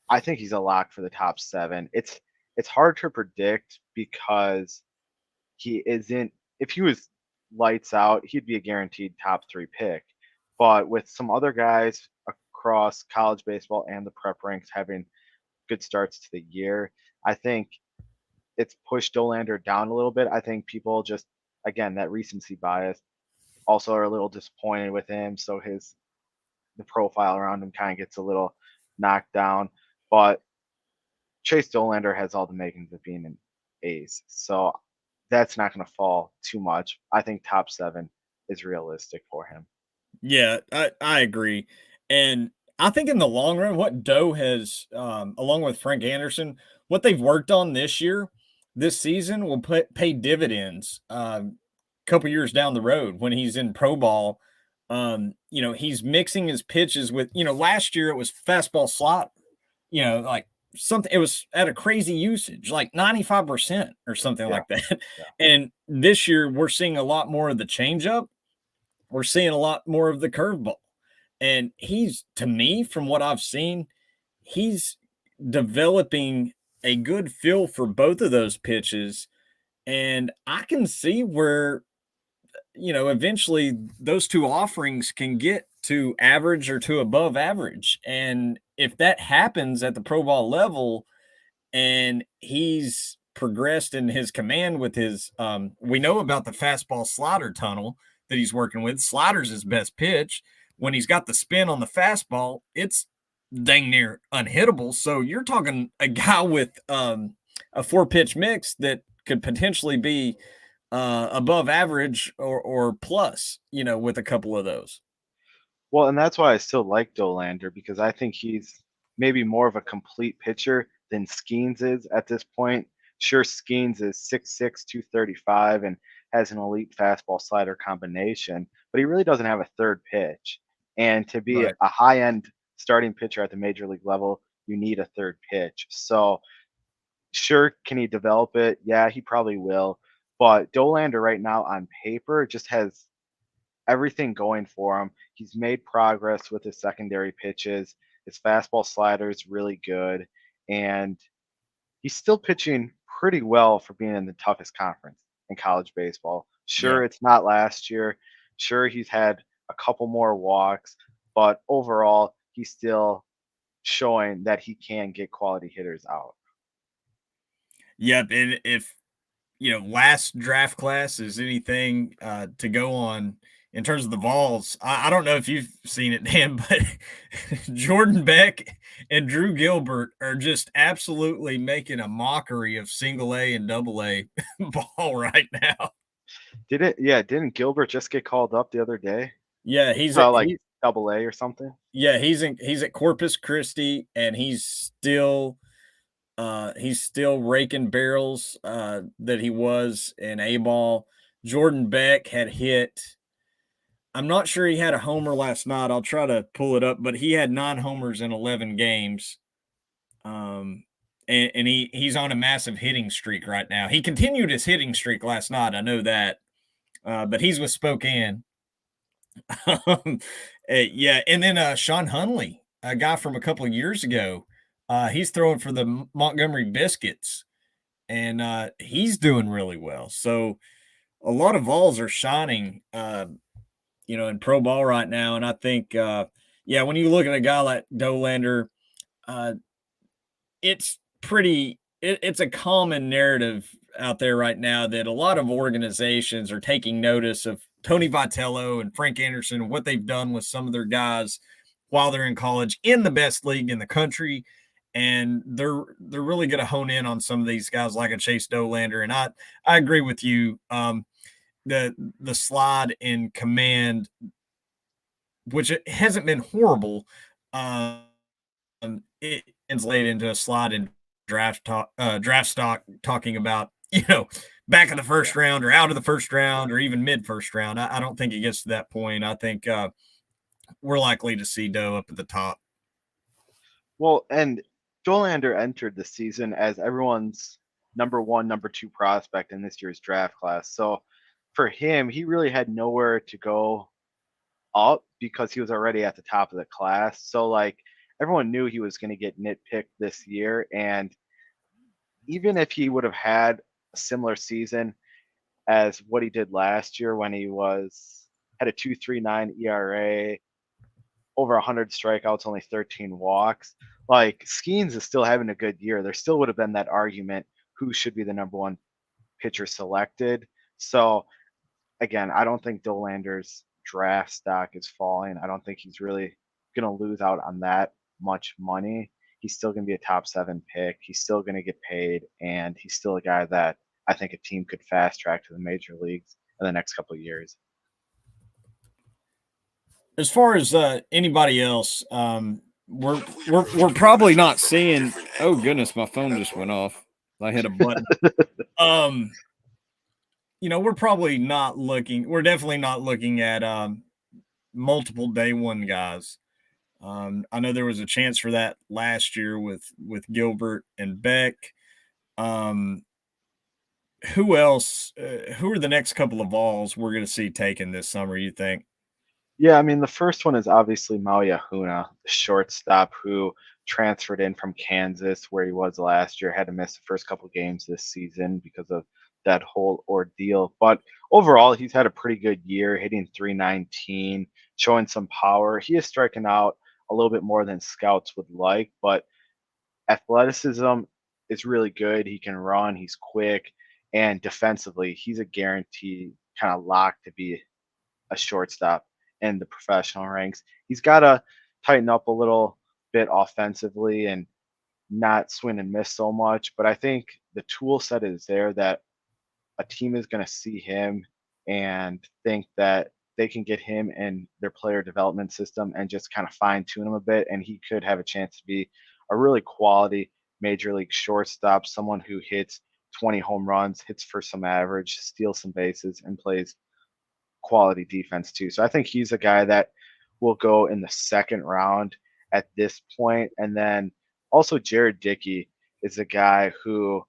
Speaker 3: I think he's a lock for the top 7. It's hard to predict because he isn't. If he was lights out, he'd be a guaranteed top 3 pick. But with some other guys across college baseball and the prep ranks having good starts to the year, I think it's pushed Dollander down a little bit. I think people just, again, that recency bias, also are a little disappointed with him. So the profile around him kind of gets a little knocked down. But Chase Dollander has all the makings of being an ace. So that's not going to fall too much. I think top 7 is realistic for him.
Speaker 1: Yeah, I agree. And I think in the long run, what Doe has, along with Frank Anderson, what they've worked on this season will pay dividends a couple years down the road when he's in pro ball. He's mixing his pitches with, last year it was fastball slot, like something, it was at a crazy usage, like 95% or something like that.
Speaker 3: Yeah.
Speaker 1: And this year we're seeing a lot more of the changeup. We're seeing a lot more of the curveball. And to me, from what I've seen, he's developing a good feel for both of those pitches. And I can see where, eventually those two offerings can get to average or to above average. And if that happens at the pro ball level and he's progressed in his command with his, we know about the fastball slider tunnel that he's working with. Slider's his best pitch. When he's got the spin on the fastball, it's dang near unhittable. So you're talking a guy with a 4-pitch mix that could potentially be above average or plus, with a couple of those.
Speaker 3: Well, and that's why I still like Dolander, because I think he's maybe more of a complete pitcher than Skeens is at this point. Sure, Skeens is 6'6", 235, and has an elite fastball slider combination, but he really doesn't have a third pitch. And to be
Speaker 1: Right.
Speaker 3: a high end starting pitcher at the major league level, you need a third pitch. So, sure, can he develop it? Yeah, he probably will. But Dolander right now on paper just has everything going for him. He's made progress with his secondary pitches. His fastball slider is really good, and he's still pitching pretty well for being in the toughest conference in college baseball.
Speaker 1: Yeah.
Speaker 3: Sure, it's not last year. Sure, he's had a couple more walks, but overall, he's still showing that he can get quality hitters out.
Speaker 1: Yep. And if, last draft class is anything to go on in terms of the Vols, I don't know if you've seen it, Dan, but Jordan Beck and Drew Gilbert are just absolutely making a mockery of single A and double A ball right now.
Speaker 3: Didn't Gilbert just get called up the other day?
Speaker 1: Yeah,
Speaker 3: Like double A or something?
Speaker 1: he's at Corpus Christi, and he's still raking barrels that he was in A ball. Jordan Beck had hit. I'm not sure he had a homer last night. I'll try to pull it up, but he had 9 homers in 11 games. And he's on a massive hitting streak right now. He continued his hitting streak last night. I know that. But he's with Spokane. Yeah, and then Sean Hunley, a guy from a couple of years ago, he's throwing for the Montgomery Biscuits, and he's doing really well. So a lot of Vols are shining, in pro ball right now. And I think, when you look at a guy like Dolander, uh, it's a common narrative out there right now that a lot of organizations are taking notice of Tony Vitello and Frank Anderson and what they've done with some of their guys while they're in college in the best league in the country. And they're really going to hone in on some of these guys like a Chase Dolander. And I agree with you. The slide in command, which it hasn't been horrible, it translated into a slide in draft stock, talking about, back in the first round or out of the first round or even mid first round. I don't think it gets to that point. I think we're likely to see Doe up at the top.
Speaker 3: Well, and Dolander entered the season as everyone's number 1, number 2 prospect in this year's draft class. So for him, he really had nowhere to go up because he was already at the top of the class. So like everyone knew he was going to get nitpicked this year, and even if he would have had a similar season as what he did last year when he had a 2.39 ERA, over 100 strikeouts, only 13 walks. Like Skeens is still having a good year. There still would have been that argument who should be the number 1 pitcher selected. So again, I don't think Dolander's draft stock is falling. I don't think he's really going to lose out on that much money. He's still going to be a top 7 pick. He's still going to get paid, and he's still a guy that I think a team could fast track to the major leagues in the next couple of years.
Speaker 1: As far as anybody else, we're probably not seeing. Oh goodness, my phone just went off. I hit a button. We're probably not looking. We're definitely not looking at multiple day one guys. I know there was a chance for that last year with Gilbert and Beck. Who else? Who are the next couple of Vols we're going to see taken this summer, you think?
Speaker 3: Yeah, I mean, the first one is obviously Maui Ahuna, the shortstop who transferred in from Kansas, where he was last year, had to miss the first couple games this season because of that whole ordeal. But overall, he's had a pretty good year, hitting 319, showing some power. He is striking out a little bit more than scouts would like, but athleticism is really good. He can run, he's quick, and defensively, he's a guaranteed kind of lock to be a shortstop in the professional ranks. He's got to tighten up a little bit offensively and not swing and miss so much. But I think the tool set is there that a team is going to see him and think that they can get him in their player development system and just kind of fine tune him a bit. And he could have a chance to be a really quality major league shortstop, someone who hits 20 home runs, hits for some average, steals some bases, and plays quality defense too. So I think he's a guy that will go in the second round at this point. And then also Jared Dickey is a guy who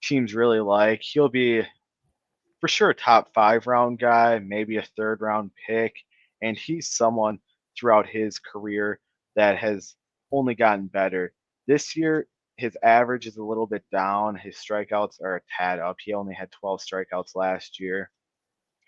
Speaker 3: teams really like. He'll be for sure a top 5 round guy, maybe a 3rd round pick. And he's someone throughout his career that has only gotten better. This year, his average is a little bit down. His strikeouts are a tad up. He only had 12 strikeouts last year,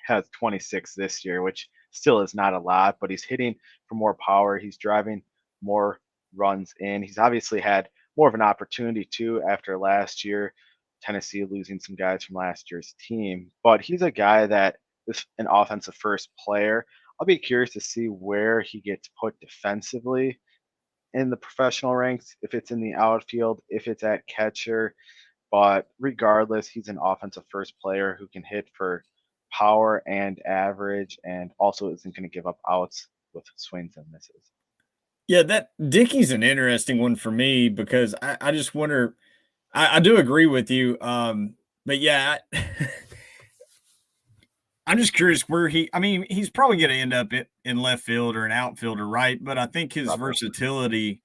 Speaker 3: has 26 this year, which still is not a lot, but he's hitting for more power. He's driving more runs in. He's obviously had more of an opportunity too after last year, Tennessee losing some guys from last year's team. But he's a guy that is an offensive first player. I'll be curious to see where he gets put defensively in the professional ranks, if it's in the outfield, if it's at catcher. But regardless, he's an offensive first player who can hit for power and average and also isn't going to give up outs with swings and misses.
Speaker 1: Yeah, that Dickey's an interesting one for me because I just wonder. I do agree with you, but yeah, I'm just curious where I mean, he's probably going to end up in left field or an outfielder, right? But I think his
Speaker 3: Probably.
Speaker 1: versatility,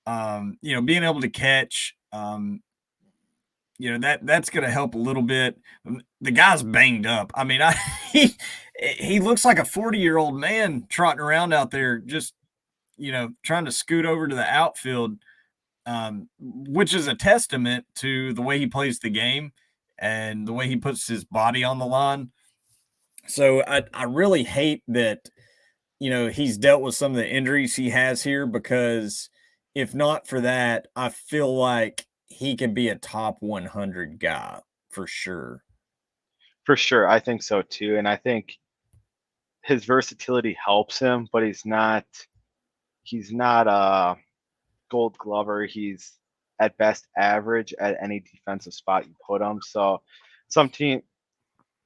Speaker 1: being able to catch, that's going to help a little bit. The guy's banged up. I mean, he looks like a 40-year-old man trotting around out there, just trying to scoot over to the outfield, which is a testament to the way he plays the game and the way he puts his body on the line. So I really hate that, he's dealt with some of the injuries he has here, because if not for that, I feel like he could be a top 100 guy for sure.
Speaker 3: For sure. I think so too. And I think his versatility helps him, but he's not a gold glover. He's at best average at any defensive spot you put him. So some team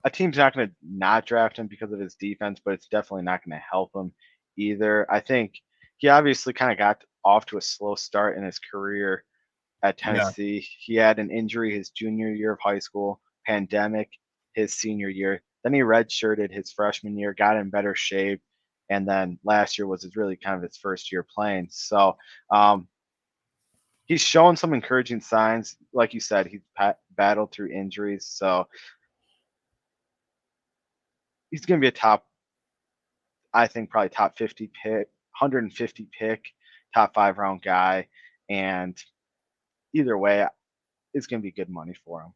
Speaker 3: a team's not going to not draft him because of his defense, but it's definitely not going to help him either. I think he obviously kind of got off to a slow start in his career at
Speaker 1: Yeah.
Speaker 3: Tennessee. He had an injury his junior year of high school, pandemic his senior year. Then he redshirted his freshman year, got in better shape, and then last year was really kind of his first year playing. So he's shown some encouraging signs. Like you said, he's battled through injuries, so he's going to be a top, I think probably top 50 pick, 150 pick, top 5 round guy, and either way, it's going to be good money for him.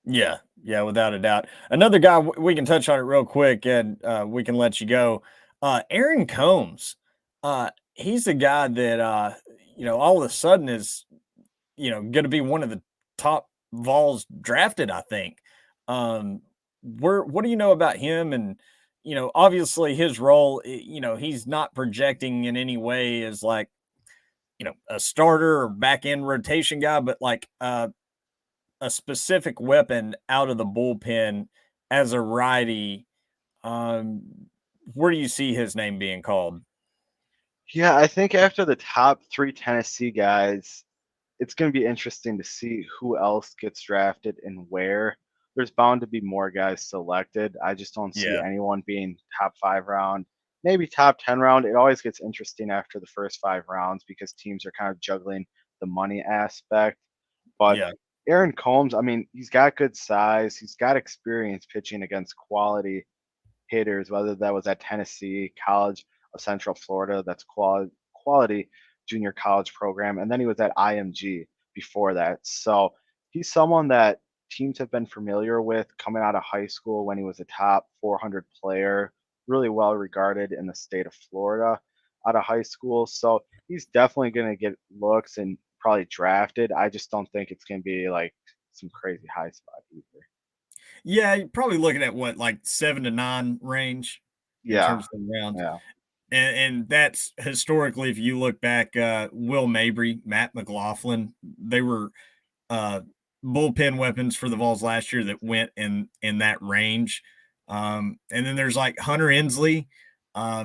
Speaker 1: Yeah, without a doubt. Another guy we can touch on it real quick, and we can let you go. Aaron Combs. He's the guy that all of a sudden is going to be one of the top Vols drafted, I think. What do you know about him? And obviously his role, he's not projecting in any way as like a starter or back end rotation guy, but like a specific weapon out of the bullpen as a righty. Um, where do you see his name being called?
Speaker 3: Yeah, I think after the top 3 Tennessee guys, it's going to be interesting to see who else gets drafted and where. There's bound to be more guys selected. I just don't see
Speaker 1: Yeah,
Speaker 3: anyone being top 5 round, maybe top 10 round. It always gets interesting after the first 5 rounds because teams are kind of juggling the money aspect. But
Speaker 1: yeah,
Speaker 3: Aaron Combs, I mean, he's got good size. He's got experience pitching against quality hitters, whether that was at Tennessee, College of Central Florida, that's quality junior college program, and then he was at IMG before that. So he's someone that teams have been familiar with coming out of high school when he was a top 400 player, really well regarded in the state of Florida out of high school. So he's definitely going to get looks and probably drafted. I just don't think it's going to be like some crazy high spot either.
Speaker 1: Yeah, you're probably looking at what, like 7 to 9 range in
Speaker 3: Yeah.
Speaker 1: terms of rounds.
Speaker 3: Yeah.
Speaker 1: And that's historically, if you look back, Will Mabry, Matt McLaughlin, they were bullpen weapons for the Vols last year that went in that range. And then there's like Hunter Inslee.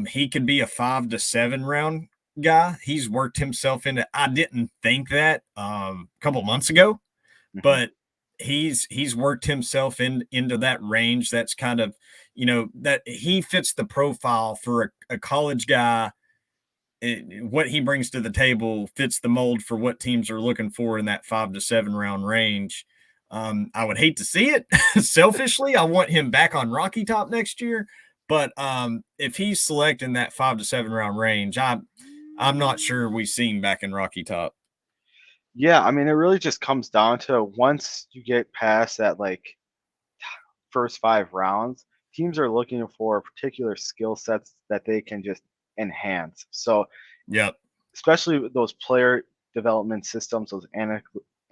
Speaker 1: He could be a 5 to 7 round guy. He's worked himself into. I didn't think that a couple months ago, but he's worked himself into that range. That's kind of, that he fits the profile for a college guy. What he brings to the table fits the mold for what teams are looking for in that 5 to 7 round range. I would hate to see it. Selfishly, I want him back on Rocky Top next year. But if he's selecting that 5 to 7 round range, I'm not sure we've seen back in Rocky Top.
Speaker 3: Yeah, I mean, it really just comes down to once you get past that like first 5 rounds, teams are looking for particular skill sets that they can just enhance. So,
Speaker 1: Yep.
Speaker 3: especially with those player development systems, those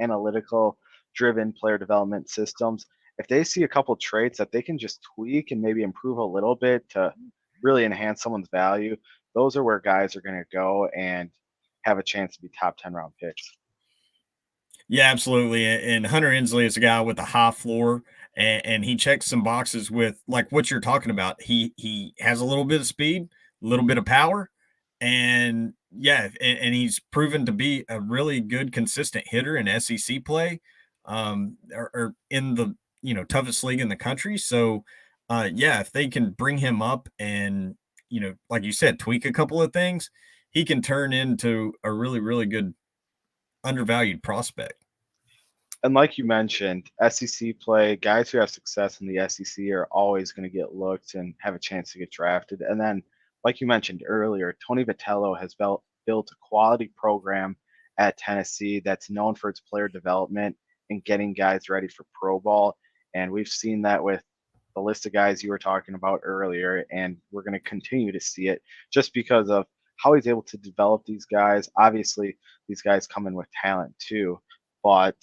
Speaker 3: analytical driven player development systems, if they see a couple traits that they can just tweak and maybe improve a little bit to really enhance someone's value, those are where guys are going to go and have a chance to be top 10 round picks.
Speaker 1: Yeah, absolutely. And Hunter Inslee is a guy with a high floor, and he checks some boxes with like what you're talking about. He has a little bit of speed, a little bit of power, and yeah, and he's proven to be a really good, consistent hitter in SEC play, or in the toughest league in the country. So, yeah, if they can bring him up and like you said, tweak a couple of things, he can turn into a really, really good undervalued prospect.
Speaker 3: And like you mentioned, SEC play, guys who have success in the SEC are always going to get looked and have a chance to get drafted. And then, like you mentioned earlier, Tony Vitello has built a quality program at Tennessee that's known for its player development and getting guys ready for pro ball. And we've seen that with the list of guys you were talking about earlier. And we're going to continue to see it just because of how he's able to develop these guys. Obviously, these guys come in with talent too, but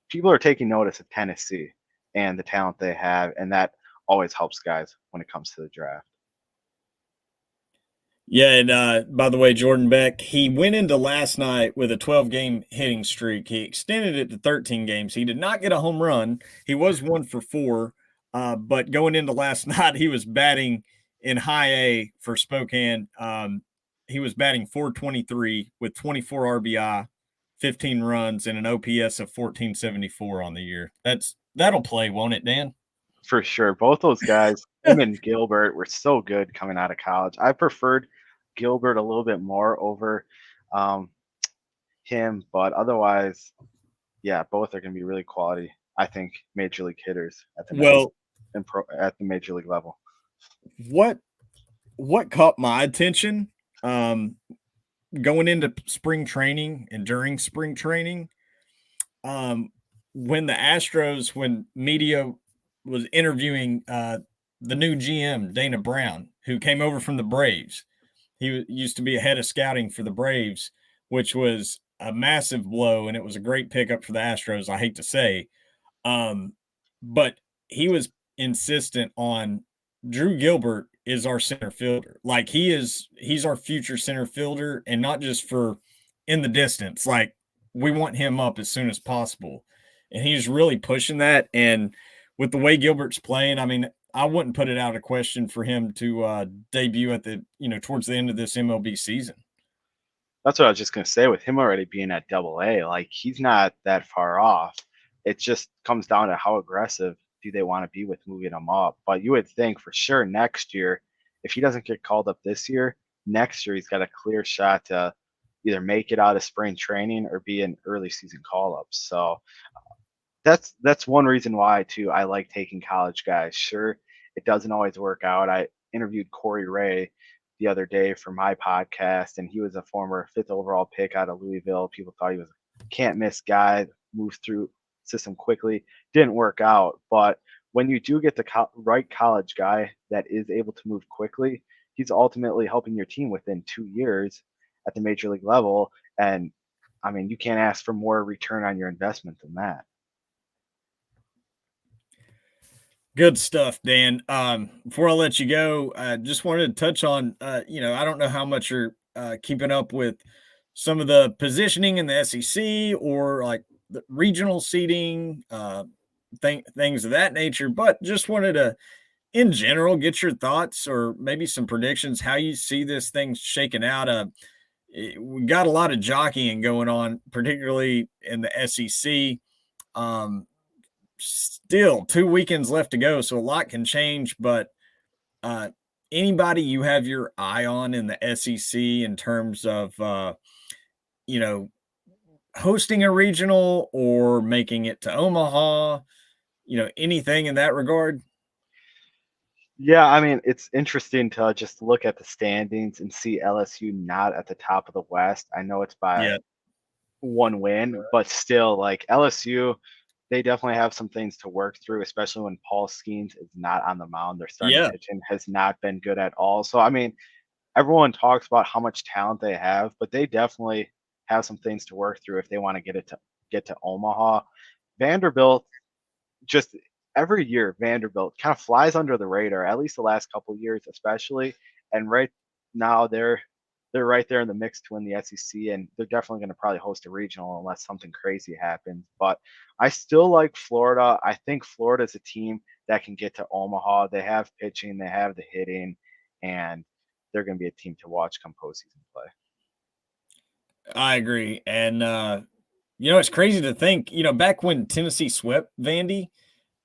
Speaker 3: people are taking notice of Tennessee and the talent they have, and that always helps guys when it comes to the draft.
Speaker 1: Yeah, and by the way, Jordan Beck, he went into last night with a 12-game hitting streak. He extended it to 13 games. He did not get a home run. He was 1 for 4, but going into last night, he was batting in high A for Spokane. He was batting .423 with 24 RBI, 15 runs, and an OPS of 1474 on the year. That'll play, won't it, Dan?
Speaker 3: For sure. Both those guys, him and Gilbert, were so good coming out of college. I preferred Gilbert a little bit more over him, but otherwise, yeah, both are going to be really quality. I think major league hitters at the at the major league level.
Speaker 1: What caught my attention going into spring training and during spring training, when the Astros, when media was interviewing the new GM, Dana Brown, who came over from the Braves. He used to be a head of scouting for the Braves, which was a massive blow, and it was a great pickup for the Astros, I hate to say. But he was insistent on Drew Gilbert is our center fielder. Like he's our future center fielder, and not just for in the distance. Like we want him up as soon as possible. And he's really pushing that. And with the way Gilbert's playing, I mean, I wouldn't put it out of question for him to debut at the, towards the end of this MLB season.
Speaker 3: That's what I was just going to say. With him already being at Double A, like he's not that far off. It just comes down to how aggressive do they want to be with moving him up. But you would think for sure next year, if he doesn't get called up this year, next year he's got a clear shot to either make it out of spring training or be an early season call up. So that's one reason why too I like taking college guys. Sure, it doesn't always work out. I interviewed Corey Ray the other day for my podcast, and he was a former 5th overall pick out of Louisville. People thought he was a can't miss guy, moved through system quickly. Didn't work out, but when you do get the right college guy that is able to move quickly, he's ultimately helping your team within 2 years at the major league level. And I mean, you can't ask for more return on your investment than that.
Speaker 1: Good stuff, Dan. Before I let you go, I just wanted to touch on, I don't know how much you're keeping up with some of the positioning in the SEC or like the regional seating, things of that nature, but just wanted to, in general, get your thoughts or maybe some predictions how you see this thing shaking out. We got a lot of jockeying going on, particularly in the SEC. Um, Still 2 weekends left to go, so a lot can change, but uh, anybody you have your eye on in the SEC in terms of, you know, hosting a regional or making it to Omaha, anything in that regard?
Speaker 3: Yeah, I mean, it's interesting to just look at the standings and see LSU not at the top of the West. I know it's by
Speaker 1: Yeah.
Speaker 3: one win, but still, like LSU, they definitely have some things to work through, especially when Paul Skeens is not on the mound. Their starting
Speaker 1: Yeah.
Speaker 3: pitching has not been good at all. So, I mean, everyone talks about how much talent they have, but they definitely have some things to work through if they want to get to Omaha. Vanderbilt, just every year Vanderbilt kind of flies under the radar, at least the last couple years especially. And right now they're right there in the mix to win the SEC, and they're definitely going to probably host a regional unless something crazy happens. But I still like Florida. I think Florida is a team that can get to Omaha. They have pitching, they have the hitting, and they're going to be a team to watch come postseason play.
Speaker 1: I agree. And, it's crazy to think, back when Tennessee swept Vandy,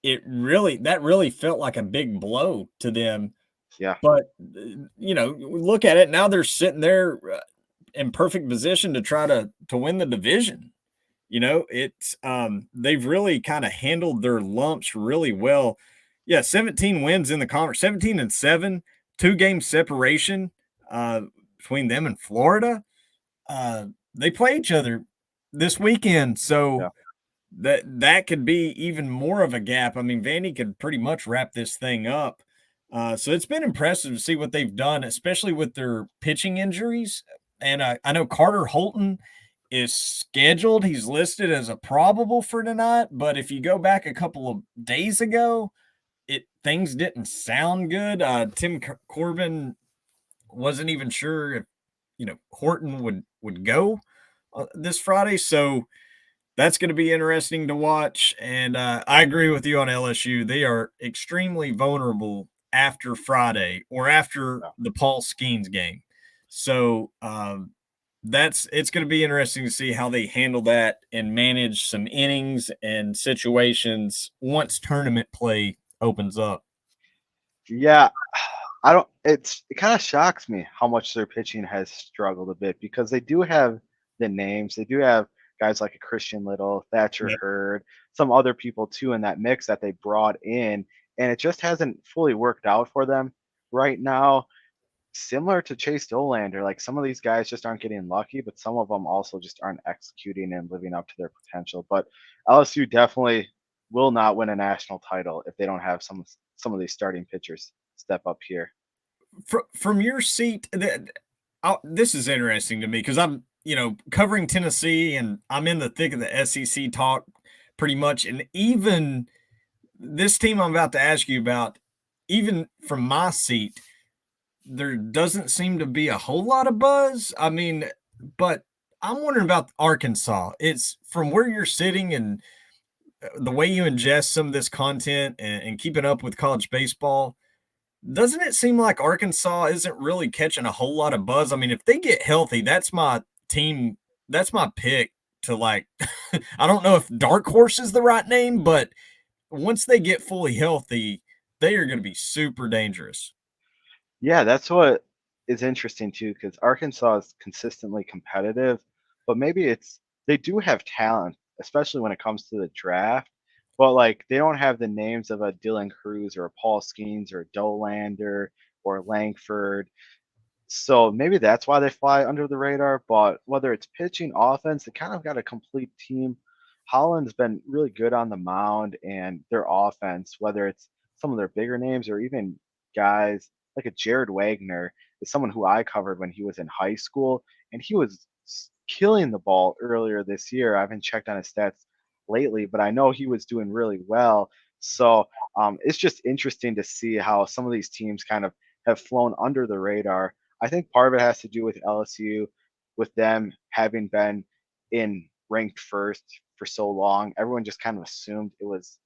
Speaker 1: that really felt like a big blow to them.
Speaker 3: Yeah.
Speaker 1: But, look at it now, they're sitting there in perfect position to try to win the division. It's they've really kind of handled their lumps really well. Yeah, 17 wins in the conference, 17-7, 2 game separation between them and Florida. They play each other this weekend, so
Speaker 3: Yeah.
Speaker 1: that could be even more of a gap. I mean, Vandy could pretty much wrap this thing up. So it's been impressive to see what they've done, especially with their pitching injuries. And I know Carter Holton is scheduled. He's listed as a probable for tonight, but if you go back a couple of days ago, things didn't sound good. Tim Corbin wasn't even sure if Horton would go this Friday, so that's going to be interesting to watch. And I agree with you on LSU. They are extremely vulnerable after Friday or after the Paul Skeens game. So it's going to be interesting to see how they handle that and manage some innings and situations once tournament play opens up.
Speaker 3: Yeah, I don't. It kind of shocks me how much their pitching has struggled a bit because they do have the names. They do have guys like a Christian Little, Thatcher
Speaker 1: Yep.
Speaker 3: Hurd, some other people too in that mix that they brought in, and it just hasn't fully worked out for them right now. Similar to Chase Dolander, like some of these guys just aren't getting lucky, but some of them also just aren't executing and living up to their potential. But LSU definitely will not win a national title if they don't have some of these starting pitchers step up here.
Speaker 1: From your seat, this is interesting to me because I'm, covering Tennessee and I'm in the thick of the SEC talk pretty much. And even this team I'm about to ask you about, even from my seat, there doesn't seem to be a whole lot of buzz. I mean, but I'm wondering about Arkansas. It's from where you're sitting and the way you ingest some of this content and keeping up with college baseball. Doesn't it seem like Arkansas isn't really catching a whole lot of buzz? I mean, if they get healthy, that's my team. That's my pick to like, I don't know if dark horse is the right name, but once they get fully healthy, they are going to be super dangerous.
Speaker 3: Yeah, that's what is interesting too, because Arkansas is consistently competitive, but maybe it's they do have talent, especially when it comes to the draft. But like they don't have the names of a Dylan Cruz or a Paul Skeens or a Dolander or Langford. So maybe that's why they fly under the radar. But whether it's pitching, offense, they kind of got a complete team Holland's been really good on the mound and their offense, whether it's some of their bigger names or even guys like a Jared Wagner is someone who I covered when he was in high school, and he was killing the ball earlier this year. I haven't checked on his stats lately, but I know he was doing really well. So it's just interesting to see how some of these teams kind of have flown under the radar. I think part of it has to do with LSU, with them having been in ranked first for so long. Everyone just kind of assumed it was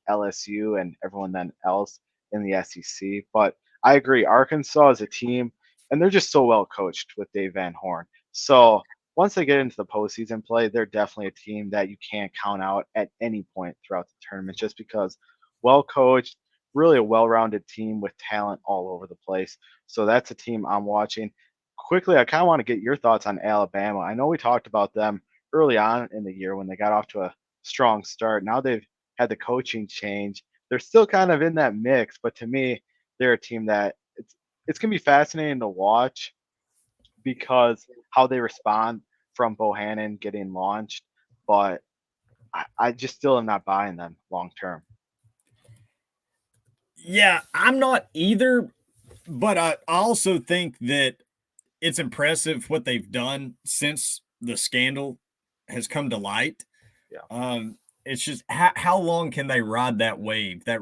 Speaker 3: LSU and everyone then else in the SEC. But I agree, Arkansas is a team, and they're just so well coached with Dave Van Horn. So once they get into the postseason play, they're definitely a team that you can't count out at any point throughout the tournament, just because well coached, really a well-rounded team with talent all over the place. So that's a team I'm watching. Quickly, I kind of want to get your thoughts on Alabama. I know we talked about them early on in the year when they got off to a strong start. Now they've had the coaching change. They're still kind of in that mix, but to me, they're a team that it's gonna be fascinating to watch because how they respond from Bohannon getting launched. But I just still am not buying them long term.
Speaker 1: Yeah, I'm not either, but I also think that it's impressive what they've done since the scandal has come to light.
Speaker 3: Yeah.
Speaker 1: It's just how long can they ride that wave, that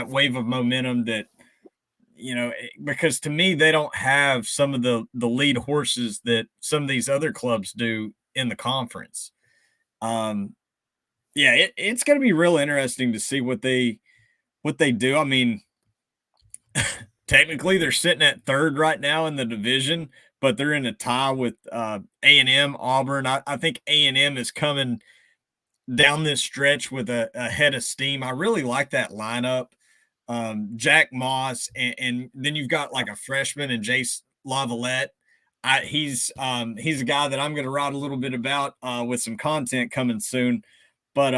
Speaker 1: wave of momentum that because to me they don't have some of the lead horses that some of these other clubs do in the conference. Um, yeah, it's going to be real interesting to see what they do. I mean, technically they're sitting at third right now in the division, but they're in a tie with A&M, Auburn. I think A&M is coming down this stretch with a head of steam. I really like that lineup. Jack Moss, and then you've got like a freshman and Jace Lavalette. He's a guy that I'm going to write a little bit about with some content coming soon. But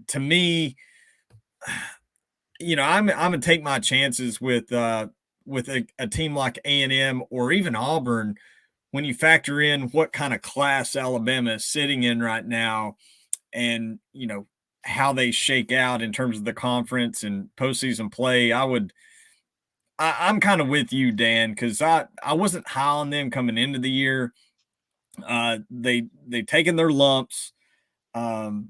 Speaker 1: to me, I'm gonna take my chances with a team like A&M or even Auburn when you factor in what kind of class Alabama is sitting in right now, and how they shake out in terms of the conference and postseason play. I'm kind of with you, Dan, because I wasn't high on them coming into the year. They've taken their lumps. And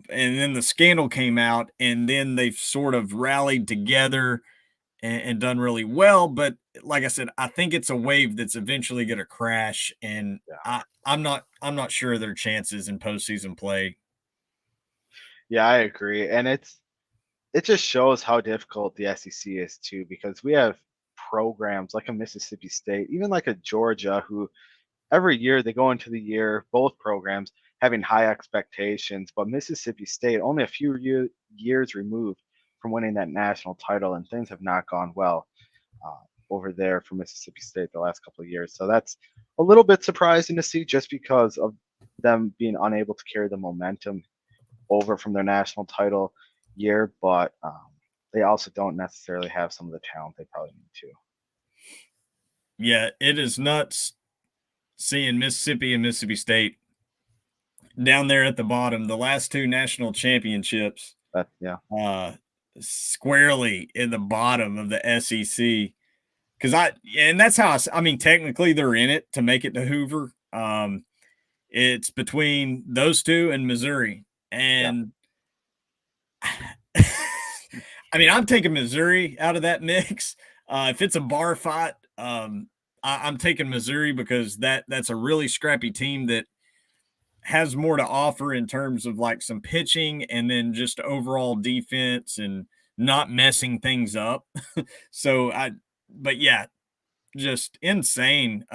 Speaker 1: then the scandal came out, and then they've sort of rallied together and done really well. But like I said, I think it's a wave that's eventually going to crash, and
Speaker 3: Yeah.
Speaker 1: I'm not sure of their chances in postseason play.
Speaker 3: Yeah, I agree. And it just shows how difficult the SEC is too, because we have programs like a Mississippi State, even like a Georgia, who every year they go into the year, both programs having high expectations, but Mississippi State only a few years removed from winning that national title, and things have not gone well uh, over there for Mississippi State the last couple of years. So that's a little bit surprising to see, just because of them being unable to carry the momentum over from their national title year, but they also don't necessarily have some of the talent they probably need to.
Speaker 1: Yeah, it is nuts seeing Mississippi and Mississippi State down there at the bottom. The last two national championships,
Speaker 3: But yeah,
Speaker 1: squarely in the bottom of the SEC. And that's how I mean, technically they're in it to make it to Hoover. It's between those two and Missouri. And I mean, I'm taking Missouri out of that mix. If it's a bar fight, I'm taking Missouri because that's a really scrappy team that has more to offer in terms of like some pitching and then just overall defense and not messing things up. But yeah, just insane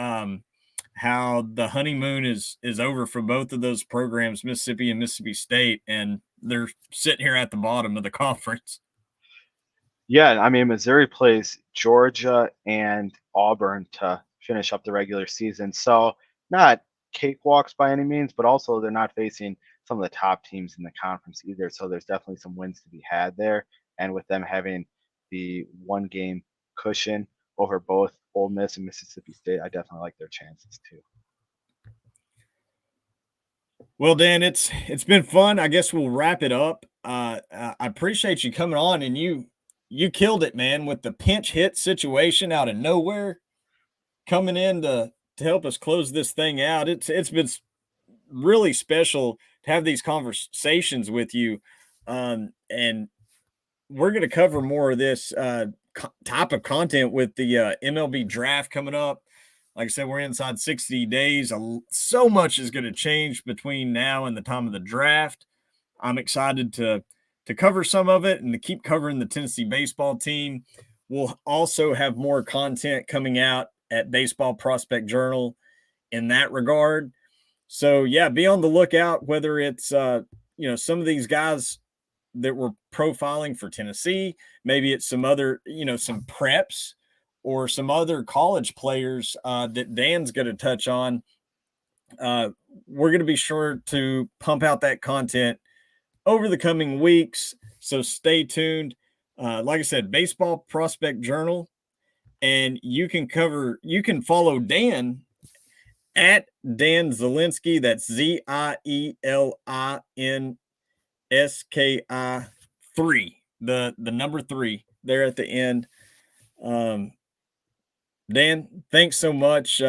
Speaker 1: how the honeymoon is over for both of those programs, Mississippi and Mississippi State, and they're sitting here at the bottom of the conference.
Speaker 3: yeah. I mean, Missouri plays Georgia and Auburn to finish up the regular season, so not cakewalks by any means, but also they're not facing some of the top teams in the conference either. So there's definitely some wins to be had there, and with them having the one game cushion over both Ole Miss and Mississippi State, I definitely like their chances too.
Speaker 1: Well, Dan, it's been fun. I guess we'll wrap it up. I appreciate you coming on, and you killed it, man, with the pinch hit situation out of nowhere, coming in to help us close this thing out. It's been really special to have these conversations with you, and we're going to cover more of this type of content with the MLB draft coming up. Like I said, we're inside 60 days. So much is going to change between now and the time of the draft. I'm excited to cover some of it and to keep covering the Tennessee baseball team. We'll also have more content coming out at Baseball Prospect Journal in that regard. So yeah, be on the lookout, whether it's some of these guys that we're profiling for Tennessee, maybe it's some other, some preps or some other college players that Dan's going to touch on. We're going to be sure to pump out that content over the coming weeks. So stay tuned. Like I said, Baseball Prospect Journal, and you can follow Dan at Dan Zielinski. That's ZIELINSKI3, the number 3 there at the end. Dan, thanks so much.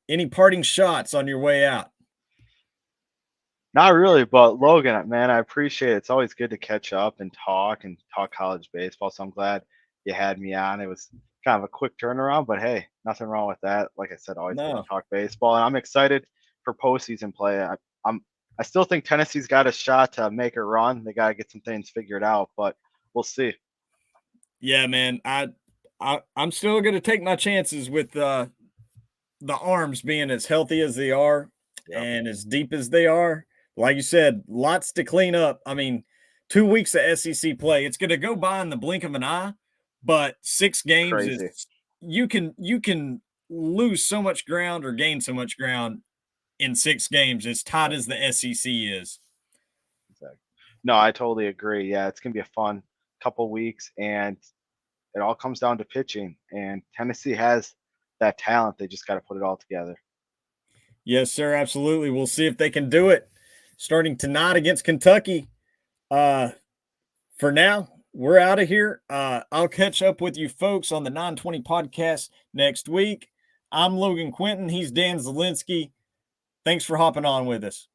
Speaker 1: Any parting shots on your way out?
Speaker 3: Not really, but Logan, man, I appreciate it. It's always good to catch up and talk college baseball. So I'm glad you had me on. It was kind of a quick turnaround, but hey, nothing wrong with that. Like I said, always good
Speaker 1: No.
Speaker 3: to talk baseball, and I'm excited for postseason play. I still think Tennessee's got a shot to make a run. They got to get some things figured out, but we'll see.
Speaker 1: Yeah, man. I'm still going to take my chances with the arms being as healthy as they are and as deep as they are. Like you said, lots to clean up. I mean, 2 weeks of SEC play, it's going to go by in the blink of an eye, but 6 games
Speaker 3: Crazy.
Speaker 1: is you can lose so much ground or gain so much ground in 6 games as tight as the SEC is.
Speaker 3: Exactly. No, I totally agree. Yeah, it's going to be a fun couple weeks, and it all comes down to pitching, and Tennessee has that talent. They just got to put it all together.
Speaker 1: Yes, sir. Absolutely. We'll see if they can do it starting tonight against Kentucky. For now, we're out of here. I'll catch up with you folks on the 920 podcast next week. I'm Logan Quinton. He's Dan Zielinski. Thanks for hopping on with us.